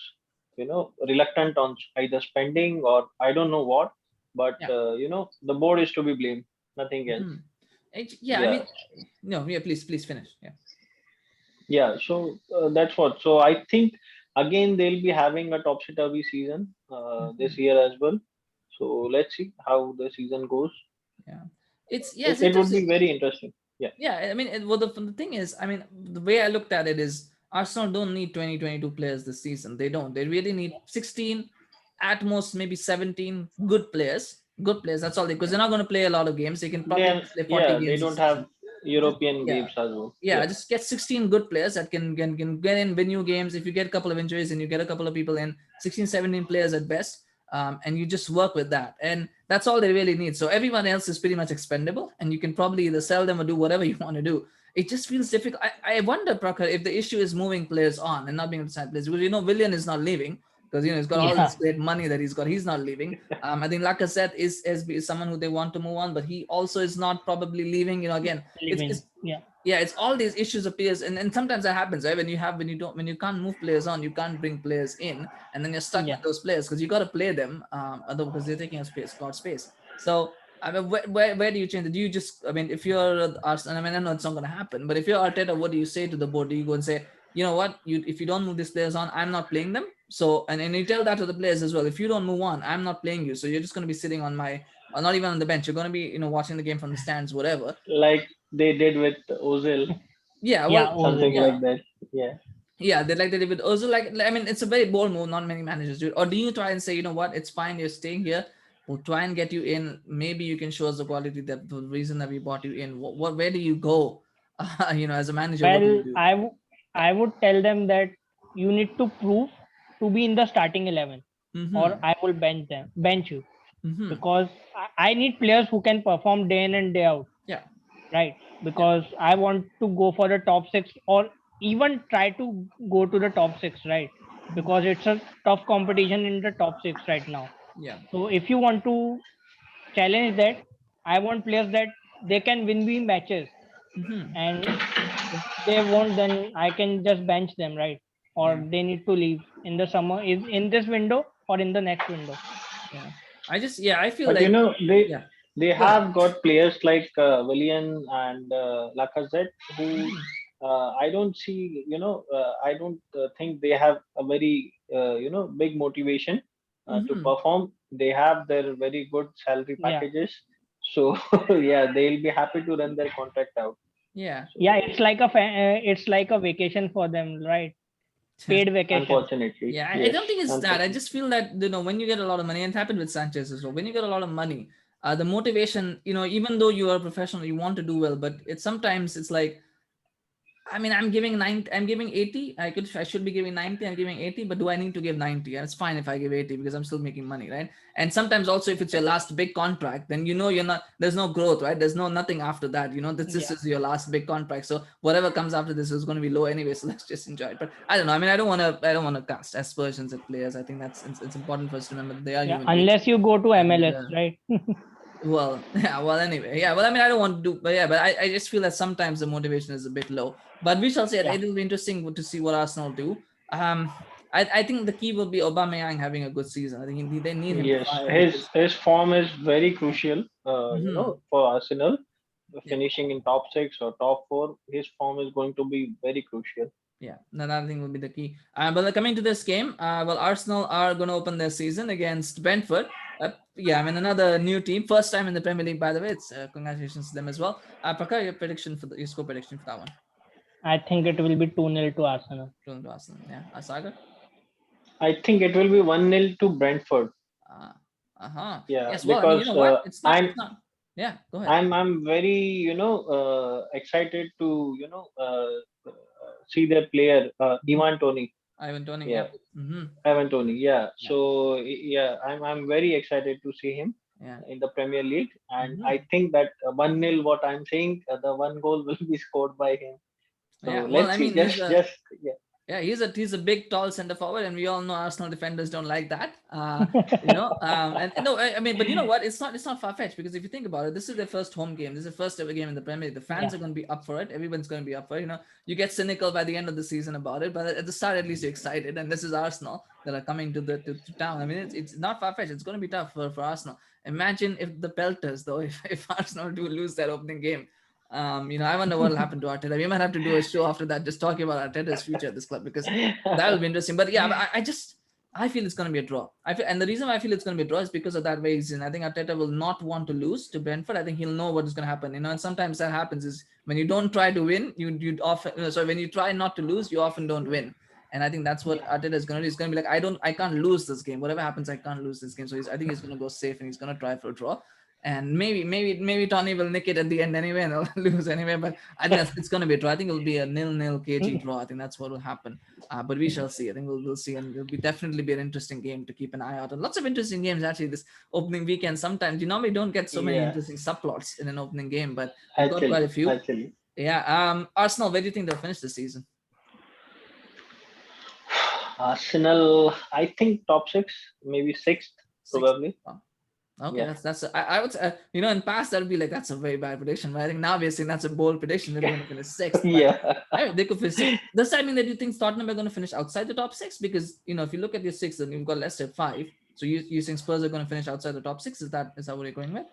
reluctant on either spending or I don't know what. But Yeah. the board is to be blamed. Nothing else. Mhm. Yeah, I Yeah. mean, no, yeah, please finish. Yeah. Yeah, so that's what. So I think again they'll be having a topsy-turvy season this year as well. So let's see how the season goes. Yeah. It's It, it would interesting. be very interesting. Yeah. Yeah, I mean, the thing is, I mean, the way I looked at it is Arsenal don't need 2022 players this season. They don't. They really need 16, at most maybe 17 good players. Good players. That's all. Because they're not going to play a lot of games. They can probably Then play 40 they games this don't have season. European Yeah. games as well. Yeah, just get 16 good players that can get in, win you games. If you get a couple of injuries and you get a couple of people in, 16, 17 players at best, and you just work with that. And that's all they really need. So everyone else is pretty much expendable, and you can probably either sell them or do whatever you want to do. It just feels difficult. I wonder, Prakar, if the issue is moving players on and not being able to sign players. Because Willian is not leaving. because he's got all Yeah. this great money that he's got. He's not leaving. I think Lacazette is someone who they want to move on, but he also is not probably leaving. Again, Living. Yeah. yeah, it's all these issues of players, and sometimes that happens, right? When you can't move players on, you can't bring players in, and then you're stuck Yeah. with those players because you got to play them, otherwise because they're taking up space, got space. So I mean, where do you change it? Do you just, I mean, if you're Arsenal, I mean, I know it's not going to happen, but if you're Arteta, what do you say to the board? Do you go and say, you know what, if you don't move these players on, I'm not playing them. So and you tell that to the players as well. If you don't move on, I'm not playing you. So you're just going to be sitting on my, or not even on the bench. You're going to be, watching the game from the stands, whatever. Like they did with Ozil, Yeah, Yeah. well, something Ozil. like that. Yeah. yeah, they did with Ozil. Like, I mean, it's a very bold move. Not many managers do it. Or do you try and say, you know what, it's fine, you're staying here. We'll try and get you in. Maybe you can show us the quality, that the reason that we brought you in. Where do you go? As a manager, what do Well, you do? I would tell them that you need to prove to be in the starting 11, or I will bench you, Mm-hmm. because I need players who can perform day in and day out. Yeah. Right. Because I want to go for the top 6, or even try to go to the top 6, right? Because it's a tough competition in the top 6 right now. Yeah. So if you want to challenge that, I want players that they can win me matches, Mm-hmm. and if they won't, then I can just bench them, right? Or Yeah. they need to leave in the summer, in this window or in the next window. Yeah. I feel But like, they yeah. they Go ahead. have got players like Willian and Lacazette who I don't see. I don't think they have a very big motivation to Mm-hmm. perform. They have their very good salary Yeah. packages, so yeah, they'll be happy to run their contract out. Yeah. Yeah, So it's like a vacation for them, right? Paid vacation. unfortunately, Yeah, I yes, don't think it's that. I unfortunately. just feel that, when you get a lot of money, and it happened with Sanchez as well. When you get a lot of money, the motivation, even though you are a professional, you want to do well, but it's like, I mean, I'm giving 90, I'm giving 80. I should be giving 90, I'm giving 80, but do I need to give 90? And it's fine if I give 80 because I'm still making money, right? And sometimes also, if it's your last big contract, then you're not, there's no growth, right? There's nothing after that. This Yeah. is your last big contract. So whatever comes after this is going to be low anyway. So let's just enjoy it. But I don't know. I mean, I don't want to cast aspersions at players. I think it's important for us to remember that they are Yeah. human beings. Unless you go to And, MLS, right? well, yeah, well, anyway, yeah, well, I mean, I don't want to do, but yeah, but I just feel that sometimes the motivation is a bit low. But we shall see. Yeah. It will be interesting to see what Arsenal do. I think the key will be Aubameyang having a good season. I think they need him to Yes, fire because, his form is very crucial. Mhm, For Arsenal, yeah, finishing in top 6 or top 4, his form is going to be very crucial. yeah, another thing will be the key. But coming to this game, well, Arsenal are going to open their season against Brentford. Yeah, I mean, another new team, first time in the Premier League, by the way. It's congratulations to them as well. Prakar, your score prediction for that one? I think it will be 2-0 to Arsenal. To Arsenal, yeah. Sagar? I think it will be 1-0 to Brentford. Uh-huh. Yeah, Yes, well, I mean, you because know what? It's not. Yeah, go ahead. I'm very excited to see their player Ivan Tony. Ivan Tony, Yeah, yeah. Mm-hmm. Ivan Tony. Yeah, Yeah, so yeah, I'm very excited to see him yeah. in the Premier League, and Mm-hmm. I think that 1-0, what I'm saying, the one goal will be scored by him. So Yeah, well, let's I see. mean, Just yeah. he's a big, tall center forward, and we all know Arsenal defenders don't like that. And no, I mean, but you know what? It's not far fetched because if you think about it, this is their first home game. This is the first ever game in the Premier League. The fans Yeah. are going to be up for it. Everyone's going to be up for it. You get cynical by the end of the season about it, but at the start, at least you're excited. And this is Arsenal that are coming to town. I mean, it's not far fetched. It's going to be tough for Arsenal. Imagine if the Pelters, though, if Arsenal do lose that opening game. I wonder what will happen to Arteta. We might have to do a show after that, just talking about Arteta's future at this club because that will be interesting. But yeah, but I feel it's going to be a draw. And the reason why I feel it's going to be a draw is because of that very reason. I think Arteta will not want to lose to Brentford. I think he'll know what is going to happen. And sometimes that happens is when you don't try to win, you often when you try not to lose, you often don't win. And I think that's what Arteta is going to do. He's going to be like, I can't lose this game. Whatever happens, I can't lose this game. So I think he's going to go safe and he's going to try for a draw. And maybe Tony will nick it at the end anyway and they'll lose anyway. But I think it's going to be a draw. I think it'll be a 0-0 KG draw. I think that's what will happen. But we shall see. I think we'll see, and it'll definitely be an interesting game to keep an eye out on. Lots of interesting games actually this opening weekend. Sometimes you normally don't get so many Yeah, interesting subplots in an opening game, but we've got quite a few. actually. Yeah. Arsenal, where do you think they'll finish this season? Arsenal, I think top six, maybe sixth, Six. probably. Wow. Okay, Yeah. that's I would say, in past that would be like that's a very bad prediction, but I think now we're saying that's a bold prediction that they're going to finish sixth. But Yeah. they could finish sixth. Does that mean that you think Tottenham are going to finish outside the top six? Because if you look at your six, then you've got Leicester at 5. So you think Spurs are going to finish outside the top six? Is that what you're going with?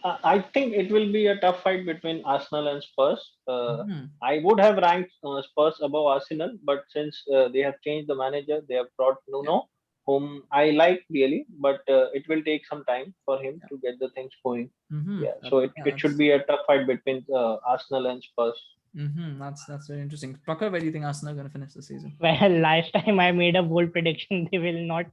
I think it will be a tough fight between Arsenal and Spurs. Hmm. I would have ranked Spurs above Arsenal, but since they have changed the manager, they have brought Yeah. Nuno, whom I like really, but it will take some time for him Yeah. to get the things going. Mm-hmm. Yeah, so it should be a tough fight between Arsenal and Spurs. That's very interesting. Tucker, where do you think Arsenal are going to finish the season? Well, last time I made a bold prediction, they will not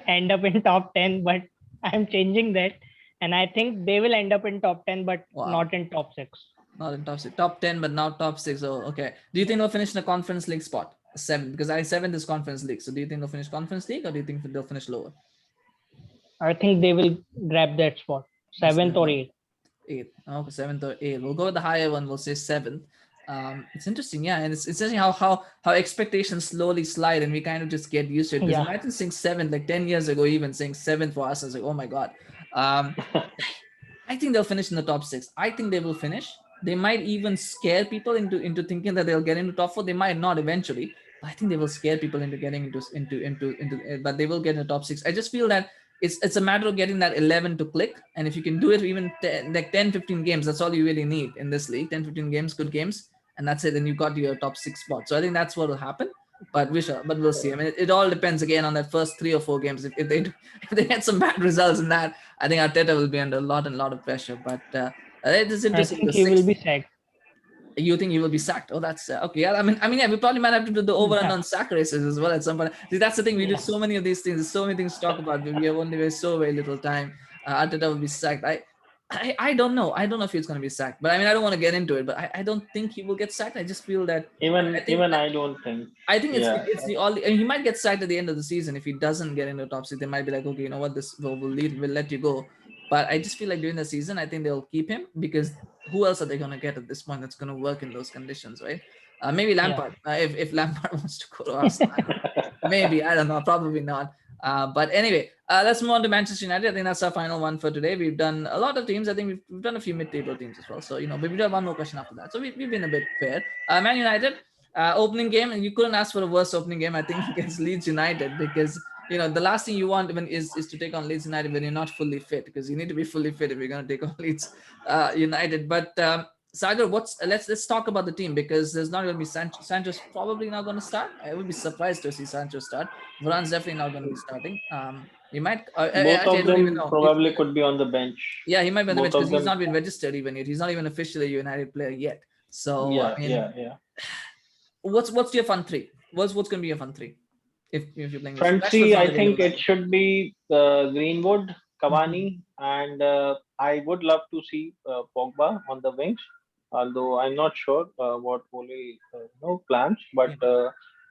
end up in top 10, but I'm changing that. And I think they will end up in top 10, but Wow. not in top 6. Not in top 6, top 10, but now top 6. Oh, okay. Do you think they'll finish in the Conference League spot? 7, because 7th is Conference League. So do you think they'll finish Conference League, or do you think they'll finish lower? I think they will grab that spot, 7th or 8th. 8th. Okay, 7th or 8th. We'll go with the higher one. We'll say 7th. It's interesting, yeah, and it's interesting how expectations slowly slide, and we kind of just get used to it. Because imagine saying 7th, like 10 years ago, even saying 7th for us, I was like, oh my god. I think they'll finish in the top 6. I think they will finish. They might even scare people into thinking that they'll get into top 4. They might not eventually, but I think they will scare people into getting into. But they will get in the top 6. I just feel that it's a matter of getting that 11 to click, and if you can do it even like 10-15 games, that's all you really need in this league. 10-15 games, good games, and that's it. Then you got your top 6 spot. So I think that's what will happen. But we'll see. I mean, it all depends again on that first 3 or 4 games. If they get some bad results in that, I think Arteta will be under a lot of pressure. But it is interesting. I think he will be sacked. You think he will be sacked? Oh, that's okay. Yeah, I mean, yeah, we probably might have to do the over and on sack races as well at some point. See, that's the thing. We do so many of these things. There's so many things to talk about. We have only so very little time. Arteta will be sacked. I don't know. I don't know if he's going to be sacked, but I mean, I don't want to get into it. But I don't think he will get sacked. I just feel that I don't think. I think it's the all. And he might get sacked at the end of the season if he doesn't get into the top 6. They might be like, okay, you know what, we'll let you go. But I just feel like during the season, I think they'll keep him, because who else are they going to get at this point that's going to work in those conditions, right? Maybe Lampard. If Lampard wants to go to Arsenal, maybe, I don't know. Probably not. But anyway, let's move on to Manchester United. I think that's our final one for today. We've done a lot of teams. I think we've done a few mid-table teams as well. So, but we do have one more question after that. So we've been a bit fair. Man United, opening game, and you couldn't ask for a worse opening game, I think, against Leeds United, because the last thing you want is to take on Leeds United when you're not fully fit, because you need to be fully fit if you're going to take on Leeds United. But Sagar, let's talk about the team, because there's not going to be Sancho's probably not going to start. I would be surprised to see Sancho start. Varane's definitely not going to be starting. He might. Both of them probably could be on the bench. Yeah, he might be on the bench because he's not been registered even yet. He's not even officially a United player yet. So yeah. What's your fun 3? What's going to be your fun 3? If you're playing front 3, I think it should be Greenwood, Cavani, and I would love to see Pogba on the wings. Although I'm not sure what Ole plans, but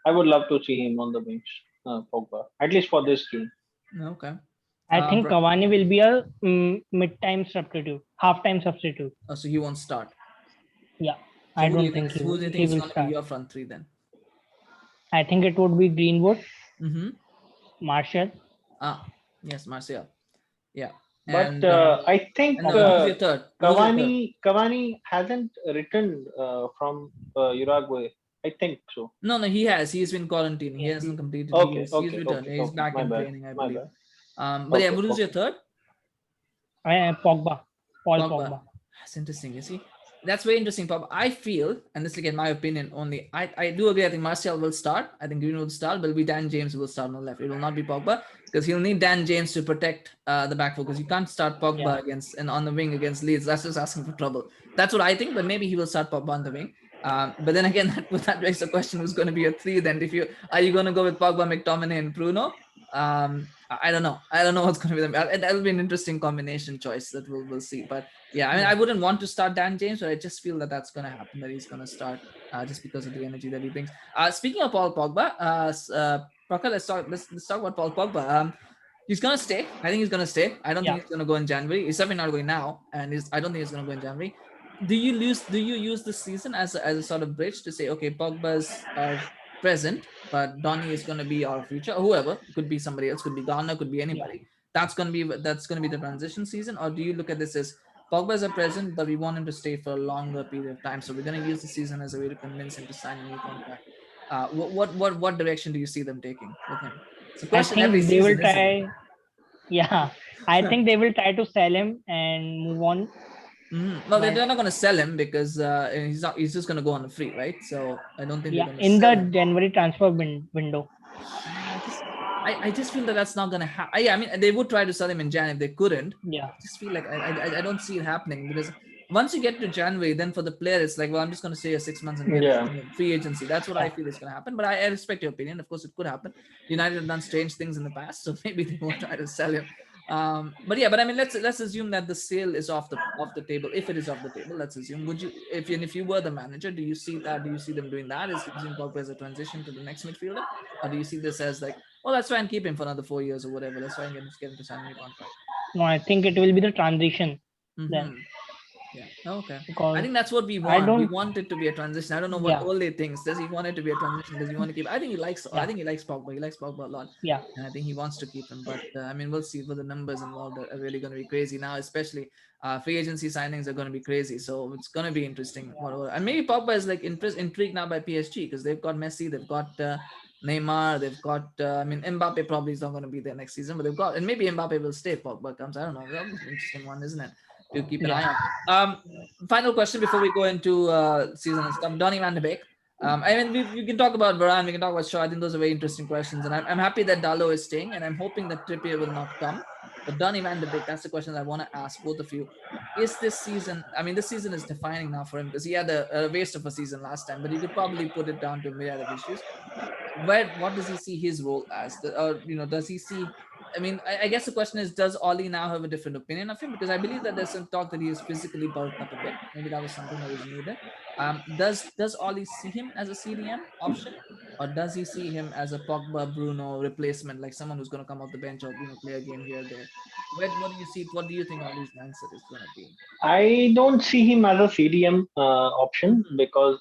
I would love to see him on the wings, Pogba, at least for this game. Okay. I think Cavani will be a mid-time substitute, half-time substitute. Oh, so he won't start. Yeah, I don't think he will. Who do you think is going to be your front 3 then? I think it would be Greenwood, Martial. Yes, Martial. Yeah. But I think Cavani hasn't returned from Uruguay. I think so. No, he has. He's been quarantined. He hasn't completed. He's returned. He's back in training, I believe. But yeah, who's your third? Pogba. Pogba. That's interesting. You see, that's very interesting, Pogba. I feel, and this is again my opinion only, I do agree. I think Martial will start. I think Greenwood will start, but it'll be Dan James who will start on the left. It will not be Pogba, because he'll need Dan James to protect the back foot, because you can't start Pogba on the wing against Leeds. That's just asking for trouble. That's what I think, but maybe he will start Pogba on the wing. But then again, that raises the question: who's going to be a 3 then? Are you going to go with Pogba, McTominay, and Bruno? I don't know. I don't know what's going to be them. That'll be an interesting combination choice that we'll see. But yeah, I mean, I wouldn't want to start Dan James, but I just feel that that's going to happen. That he's going to start just because of the energy that he brings. Speaking of Paul Pogba, Praka, let's talk about Paul Pogba. He's going to stay. I think he's going to stay. I don't think he's going to go in January. He's certainly not going now, and I don't think he's going to go in January. Do you use this season as a sort of bridge to say, okay, Pogba's present, but Donny is going to be our future. Whoever, could be somebody else, could be Garner, could be anybody. That's going to be the transition season. Or do you look at this as Pogba is a present, but we want him to stay for a longer period of time, so we're going to use the season as a way to convince him to sign a new contract? What direction do you see them taking with him? It's a I question every think they will season, isn't it? try. Yeah, I think they will try to sell him and move on. Well, But they're not going to sell him because he's not. He's just going to go on a free, right? So I don't think they're yeah, going to in sell the him. January transfer window. Yeah, I just feel that that's not going to happen. Yeah, I mean, they would try to sell him in Jan if they couldn't. Yeah, I just feel like I don't see it happening, because once you get to January, then for the player, it's like, well, I'm just going to stay here 6 months and get Yeah. free agency. That's what I feel is going to happen. But I respect your opinion. Of course, it could happen. United have done strange things in the past, so maybe they won't try to sell him. But I mean, let's assume that the sale is off the table. If it is off the table, let's assume. Would you, if you were the manager, do you see that? Do you see them doing that? Is using Pogba as a transition to the next midfielder, or do you see this as like, well, let's try and keep him for another 4 years or whatever. Let's try and get him to sign a new contract. no, I think it will be the transition then, Yeah. Okay. I because think that's what we I want. We don't. want it to be a transition. I don't know what Yeah, Ole thinks. Does he want it to be a transition? Does he want to keep? I think he likes. I yeah, think he likes Pogba. He likes Pogba a lot, yeah, and I think he wants to keep him. But I mean, we'll see. But the numbers involved are really going to be crazy now. Especially free agency signings are going to be crazy. So it's going to be interesting. And maybe Pogba is like intrigued now by PSG because they've got Messi, they've got Neymar, they've got. I mean, Mbappe probably is not going to be there next season, but they've got, and maybe Mbappe will stay if Pogba comes. I don't know. That's an interesting one, isn't it? To keep an eye yeah. on. Final question before we go into season and stuff. Donny van de Beek. I mean, we can talk about Varane, we can talk about Shaw. I think those are very interesting questions, and I'm happy that Dalot is staying, and I'm hoping that Trippier will not come. But Donny van de Beek, that's the question I want to ask both of you. Is this season? I mean, this season is defining now for him because he had a waste of a season last time, but you could probably put it down to a myriad of issues. What does he see his role as? Does he see? I mean, I guess the question is, does Ollie now have a different opinion of him? Because I believe that there's some talk that he is physically bulked up a bit. Maybe that was something that was needed. Does Ollie see him as a CDM option, or does he see him as a Pogba, Bruno replacement, like someone who's going to come off the bench or play a game here or there? What do you see? What do you think Ollie's answer is going to be? I don't see him as a CDM option Mhm. because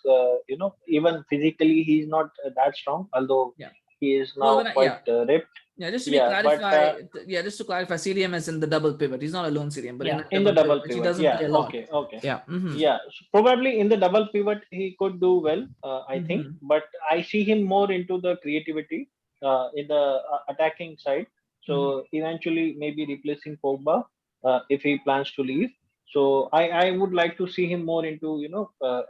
even physically he's not that strong. Although Yeah. he is Well, now quite ripped. yeah, just to be Yeah, but just to clarify, CDM is in the double pivot. He's not a lone CDM, but in Yeah. a in the double pivot, double which he pivot. doesn't Yeah. play a lot. Okay. Yeah. Yeah, so probably in the double pivot he could do well, I think. But I see him more into the creativity in the attacking side. So eventually, maybe replacing Pogba if he plans to leave. So I would like to see him more into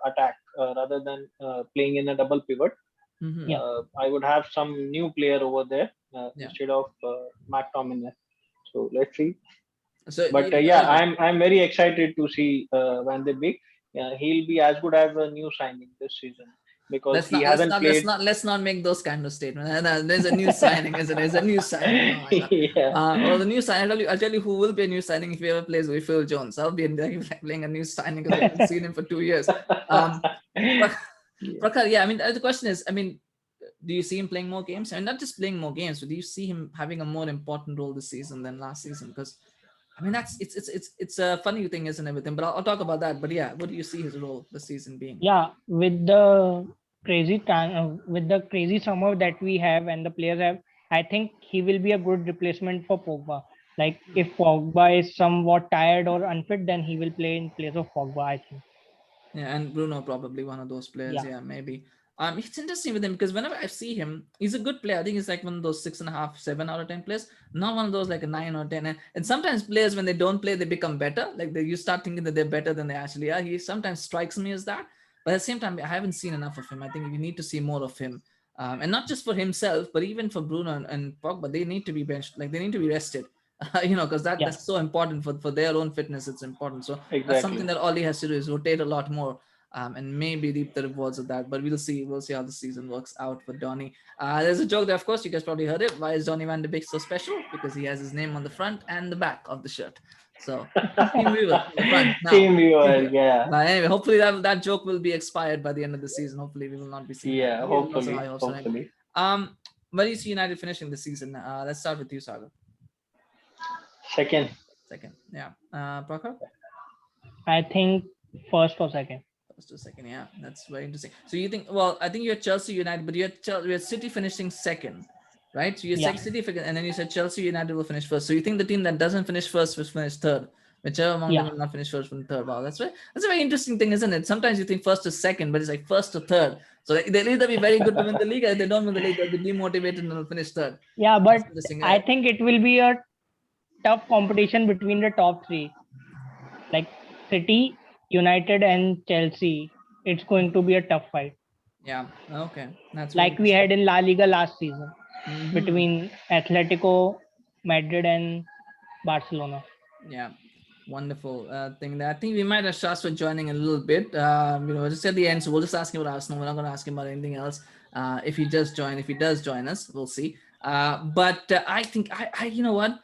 attack rather than playing in a double pivot. Yeah. I would have some new player over there Yeah. instead of McTominay. So let's see. So But yeah, I'm very excited to see Van de Beek. He'll be as good as a new signing this season because let's he not let's hasn't not let's played. not let's not make those kind of statements. There's a new signing, isn't it? There's a new signing. Oh my God. Yeah. Well, the new signing. I'll tell you who will be a new signing if he ever plays with Phil Jones. I'll be playing a new signing because I haven't seen him for 2 years. Prakhar, yeah. I mean, the question is, I mean, do you see him playing more games? I mean, not just playing more games, but do you see him having a more important role this season than last season? Because I mean, it's a funny thing, isn't it, with him? But I'll talk about that. But yeah, what do you see his role this season being? Yeah, with the crazy summer that we have and the players have, I think he will be a good replacement for Pogba. Like if Pogba is somewhat tired or unfit, then he will play in place of Pogba, I think. Yeah, and Bruno probably one of those players. Yeah. Yeah, maybe. It's interesting with him because whenever I see him, he's a good player. I think he's like one of those 6.5, 7 out of 10 players. Not one of those like a 9 or 10. And sometimes players, when they don't play, they become better. Like you start thinking that they're better than they actually are. He sometimes strikes me as that. But at the same time, I haven't seen enough of him. I think we need to see more of him. And not just for himself, but even for Bruno and Pogba, they need to be benched. Like they need to be rested. Because Yeah. that's so important for their own fitness. It's important. So that's Exactly. something that Ollie has to do, is rotate a lot more. And maybe reap the rewards of that. But we'll see. We'll see how the season works out for Donny. There's a joke there, of course, you guys probably heard it. Why is Donny van de Beek so special? Because he has his name on the front and the back of the shirt. So Team Weaver on the front now. Team viewer, yeah. But anyway, hopefully that joke will be expired by the end of the season. Hopefully we will not be seeing Yeah, that. hopefully. Where do you see United finishing the season? Let's start with you, Sagar. Second. Yeah. Prakhar? I think first or second. First to second, yeah, that's very interesting. So you think, well, I think you had Chelsea United, but you had City finishing second, right? So you Yeah. said City, and then you said Chelsea United will finish first. So you think the team that doesn't finish first will finish third, whichever among them Yeah. will not finish first from third. Wow, that's a very interesting thing, isn't it? Sometimes you think first to second, but it's like first to third. So they'll either be very good to win the league, or if they don't win the league, they'll be demotivated and they'll finish third. Yeah, That's but interesting. I think it will be a tough competition between the top three, like City, United, and Chelsea. It's going to be a tough fight, Yeah. Okay. That's very like we interesting. had in La Liga last season Mhm. between Atletico Madrid and Barcelona. Yeah, wonderful thing there. I think we might have Shashwat joining in a little bit. Just at the end, so we'll just ask him about Arsenal. We're not going to ask him about anything else. If he does join us, we'll see. But I think you know what?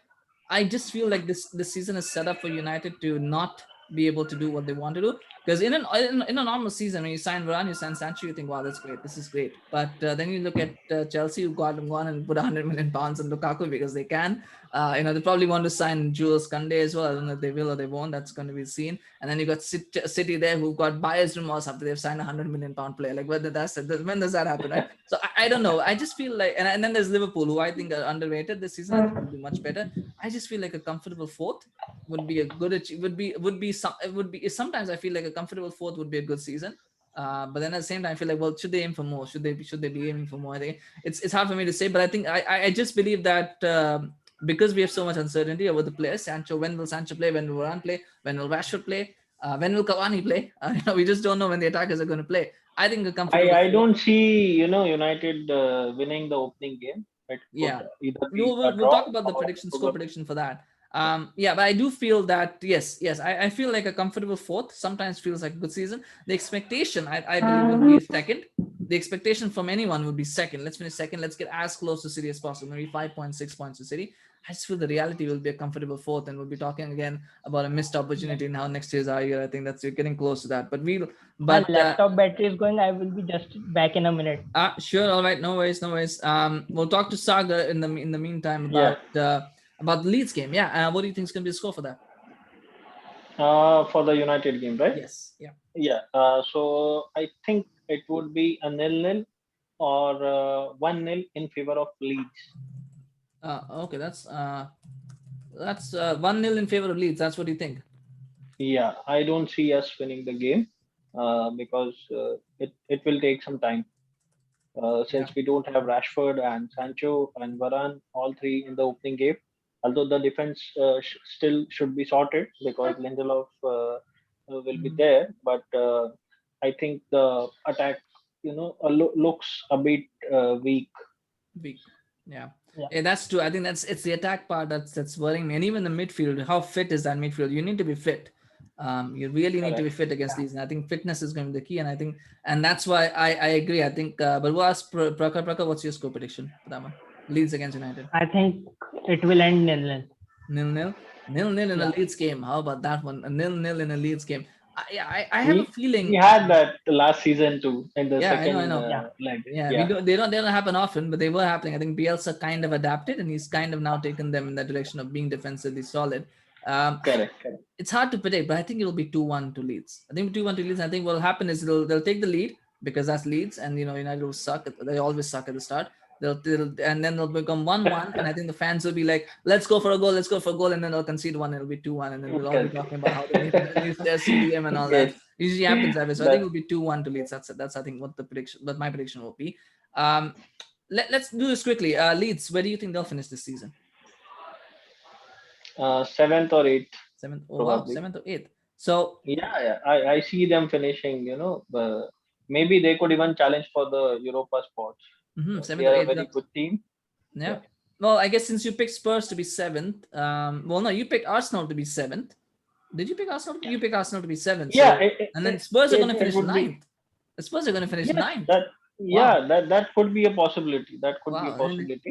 I just feel like this season is set up for United to not be able to do what they want to do. Because in a normal season, when you sign Varane, you sign Sancho, you think, wow, that's great. This is great. But then you look at Chelsea, who gone and put £100 million on Lukaku because they can. They probably want to sign Jules Koundé as well. I don't know if they will or they won't. That's going to be seen. And then you got City there, who've got buyer's remorse after they've signed £100 million player. Like when does that happen, right? So I don't know. I just feel like, and then there's Liverpool, who I think are underrated this season. I think will do much better. I just feel like a comfortable fourth would be a good sometimes I feel like a comfortable fourth would be a good season. But then at the same time, I feel like, well, should they aim for more? Should they be aiming for more? I think it's hard for me to say, but I think I just believe that because we have so much uncertainty over the players. Sancho, when will Sancho play? When will Varane play? When will Rashford play? When will Cavani play? We just don't know when the attackers are going to play. I think a comfortable. I don't see United winning the opening game. It Yeah, could either be we'll, a we'll, we'll draw talk about the or prediction, score probably. prediction for that. Yeah, but I do feel that yes, I feel like a comfortable fourth sometimes feels like a good season. The expectation, I believe, would be second. The expectation from anyone would be second. Let's finish second. Let's get as close to City as possible. Maybe 5.6 points to City. I just feel the reality will be a comfortable fourth, and we'll be talking again about a missed opportunity in how next year's our year. I think that's you're getting close to that. But My laptop battery is going. I will be just back in a minute. Sure, all right, no worries. We'll talk to Saga in the meantime about the Leeds game. Yeah, what do you think is going to be the score for that? For the United game, right? Yes, yeah. Yeah. So I think it would be a 0-0 or 1-0 in favor of Leeds. Okay, that's 1-0 in favor of Leeds. That's what you think? Yeah, I don't see us winning the game because it will take some time. Since we don't have Rashford and Sancho and Varane, all three in the opening game. Although the defense still should be sorted because Lindelof will be there, but I think the attack, looks a bit weak. Weak, yeah. That's true. I think it's the attack part that's worrying me, and even the midfield. How fit is that midfield? You need to be fit. You really need to be fit against these, and I think fitness is going to be the key. And I think, and that's why I agree. I think, but we'll ask Prakar, what's your score prediction for that one? Leeds against United. I think it will end 0-0. 0-0 in a Leeds game. How about that one? A 0-0 in a Leeds game. I have a feeling we had that last season too in the second I know. leg. They don't happen often, but they were happening. I think Bielsa kind of adapted, and he's kind of now taken them in that direction of being defensively solid. Correct. It's hard to predict, but I think it'll be 2-1 to Leeds. I think 2-1 to Leeds. I think what will happen is they'll take the lead because that's Leeds, and United will suck. They always suck at the start. And then they'll become 1-1, and I think the fans will be like, "Let's go for a goal, and then they'll concede one. It'll be 2-1, and then we'll all be talking about how they need to use their CDM and all that. Usually happens that way. So I think it'll be 2-1 to Leeds. That's I think what my prediction will be. Let's do this quickly. Leeds, where do you think they'll finish this season? 7th or 8th. 7th. Oh wow, 7th or 8th. So yeah, I see them finishing. Maybe they could even challenge for the Europa spots. 7th they or are 8th. a very good team. Yeah. Well, I guess since you picked Spurs to be 7th, no, you picked Arsenal to be 7th. Did you pick Arsenal? You picked Arsenal to be 7th. Yeah. So, and then Spurs are going to finish 9th. The Spurs are going to finish 9th. That could be a possibility.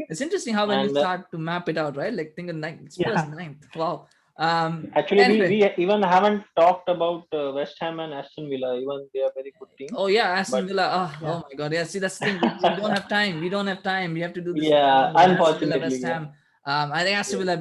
It's interesting how when you start to map it out, right? Like think of 9th, Spurs 9th. Wow. Actually, anyway. we even haven't talked about West Ham and Aston Villa. Even they are very good teams. Oh yeah, Aston Villa. Oh my God. Yeah. See, that's the thing. We don't have time. We don't have time. We have to do this. Yeah, unfortunately. West Ham. I think Aston Villa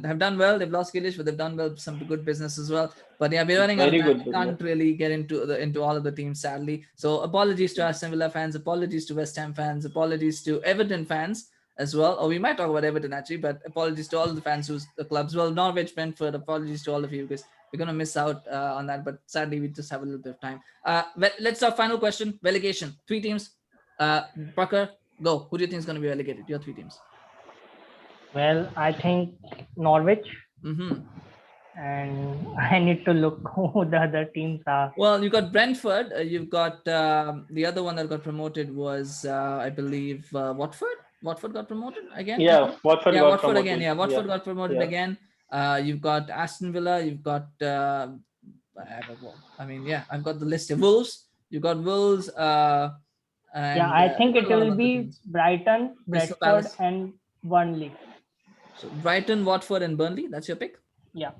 have done well. They've lost Grealish, but they've done well. Some good business as well. But yeah, we're running out of Very time. good I business. can't really get into all of the teams, sadly. So apologies to Aston Villa fans, apologies to West Ham fans, apologies to Everton fans as well. Or we might talk about Everton actually, but apologies to all the fans who's the clubs. Well, Norwich, Brentford, apologies to all of you because we're gonna miss out on that. But sadly, we just have a little bit of time. Let's start. Final question: relegation. 3 teams. Parker, go. Who do you think is gonna be relegated? Your 3 teams. Well, I think Norwich, Mm-hmm. and I need to look who the other teams are. Well, you got Brentford. You've got the other one that got promoted was, I believe, Watford. Watford got promoted again. Yeah, Watford Yeah, got Watford promoted. again. Yeah, Watford got promoted Yeah. again. You've got Aston Villa. You've got, I mean, yeah, I've got the list of Wolves. You've got Wolves. And, Yeah, I think what it are all will other be teams? Brighton, Crystal Brentford, Palace. and Burnley. So Brighton, Watford, and Burnley. That's your pick. Yeah.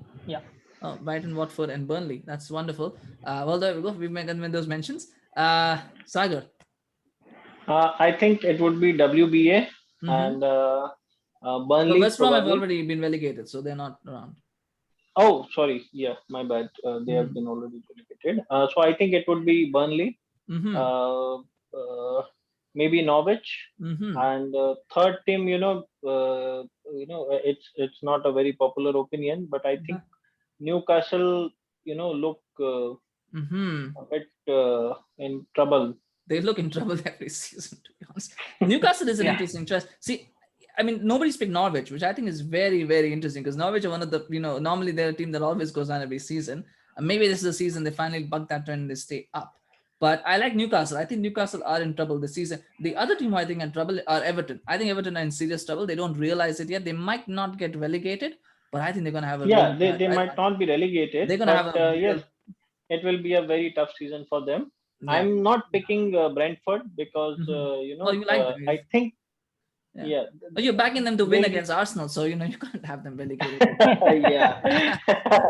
Oh, Brighton, Watford, and Burnley. That's wonderful. Well, there we go. We've made those mentions. Sagar. I think it would be WBA Mhm. and But Burnley West Brom have probably. already been relegated, so they're not around. Oh, sorry. Yeah, my bad. They have been already delegated. So I think it would be Burnley, Mm-hmm. maybe Norwich, Mm-hmm. and third team. It's not a very popular opinion, but I think Newcastle. Look Mm-hmm. a bit in trouble. They look in trouble every season, to be honest. Newcastle is an Yeah. interesting choice. See, I mean, nobody's picked Norwich, which I think is very, very interesting because Norwich are one of the, normally they're a team that always goes down every season. And maybe this is the season they finally buck that trend and they stay up. But I like Newcastle. I think Newcastle are in trouble this season. The other team who I think are in trouble are Everton. I think Everton are in serious trouble. They don't realize it yet. They might not get relegated, but I think they're going to have a Yeah, really they might not be relegated, they're going to have but a yes, real, it will be a very tough season for them. yeah. I'm not picking Brentford because Mhm. Oh, you like them. I think Yeah. Oh, you're backing them to win they'll be- against Arsenal, so you can't have them relegated. yeah,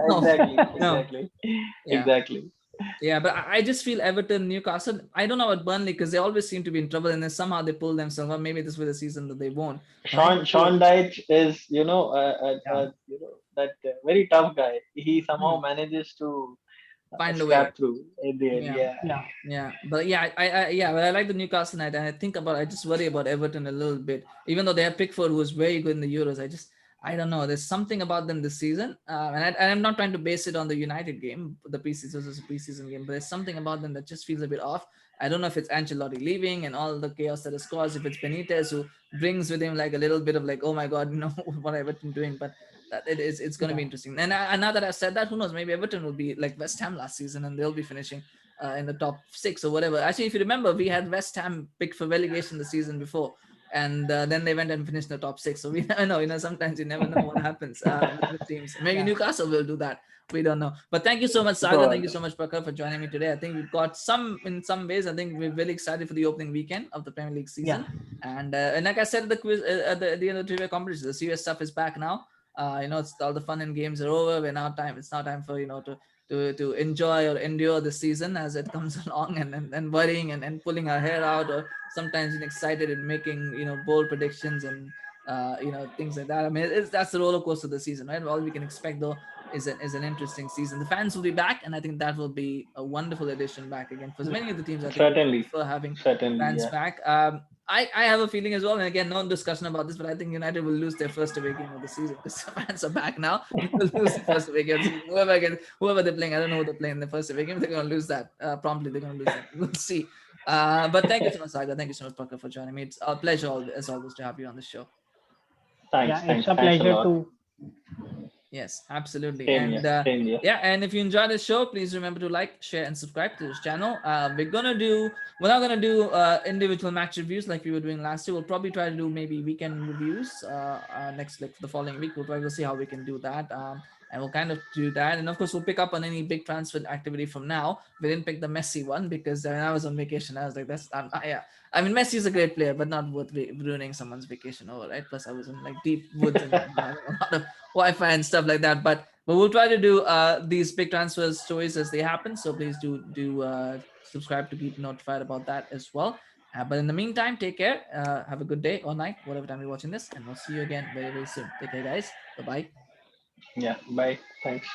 No, exactly, no. exactly, Yeah. exactly. Yeah, but I just feel Everton, Newcastle. I don't know about Burnley because they always seem to be in trouble, and then somehow they pull themselves up. Maybe this was the season that they won't. But I think Sean Dyche is Yeah. that very tough guy. He somehow Hmm. manages to Find a way. scrap through in the end. Yeah. Yeah. Yeah, but yeah, but I like the Newcastle night, and I just worry about Everton a little bit. Even though they have Pickford, who was very good in the Euros, I don't know. There's something about them this season, I'm not trying to base it on the United game, the preseason was a preseason game, but there's something about them that just feels a bit off. I don't know if it's Ancelotti leaving and all the chaos that is caused, if it's Benitez who brings with him like a little bit of like, oh my god, what Everton doing, but it's going to be interesting. And now that I've said that, who knows? Maybe Everton will be like West Ham last season, and they'll be finishing in the top 6 or whatever. Actually, if you remember, we had West Ham picked for relegation the season before, and then they went and finished in the top 6. So we never know. Sometimes you never know what happens with teams. Maybe Newcastle will do that. We don't know. But thank you so much, Sagar. Thank you so much, Prakar, for joining me today. I think we've got in some ways, I think we're really excited for the opening weekend of the Premier League season. Yeah. And like I said at the quiz at the end of the trivia competition, the serious stuff is back now. It's all the fun and games are over. It's now time for to enjoy or endure the season as it comes along, and worrying and pulling our hair out, or sometimes excited and making bold predictions and things like that. I mean, that's the roller coaster of the season, right? All we can expect though is an interesting season. The fans will be back, and I think that will be a wonderful addition back again for many of the teams. I think Certainly. for having Certainly, fans yeah. back. I have a feeling as well, and again, no discussion about this, but I think United will lose their first away game of the season because the fans are back now. They'll lose the first away game. Whoever they're playing, I don't know who they're playing in the first away game. They're going to lose that promptly. They're going to lose that. We'll see. But thank you so much, Sagar. Thank you so much, Parker, for joining me. It's a pleasure, as always, to have you on the show. Thanks. It's a pleasure to. Yes, absolutely. Same here. Yeah, and if you enjoy the show, please remember to like, share, and subscribe to this channel. We're not gonna do individual match reviews like we were doing last year. We'll probably try to do maybe weekend reviews next, like the following week. We'll try to see how we can do that. And we'll kind of do that. And of course, we'll pick up on any big transfer activity from now. We didn't pick the Messi one because when I was on vacation, I was like, I mean, Messi is a great player, but not worth ruining someone's vacation over, right? Plus, I was in like deep woods and a lot of Wi-Fi and stuff like that. But we'll try to do these big transfer stories as they happen. So please do subscribe to keep notified about that as well. But in the meantime, take care. Have a good day or night, whatever time you're watching this, and we'll see you again very, very soon. Take care, guys. Bye bye. Yeah. Bye. Thanks.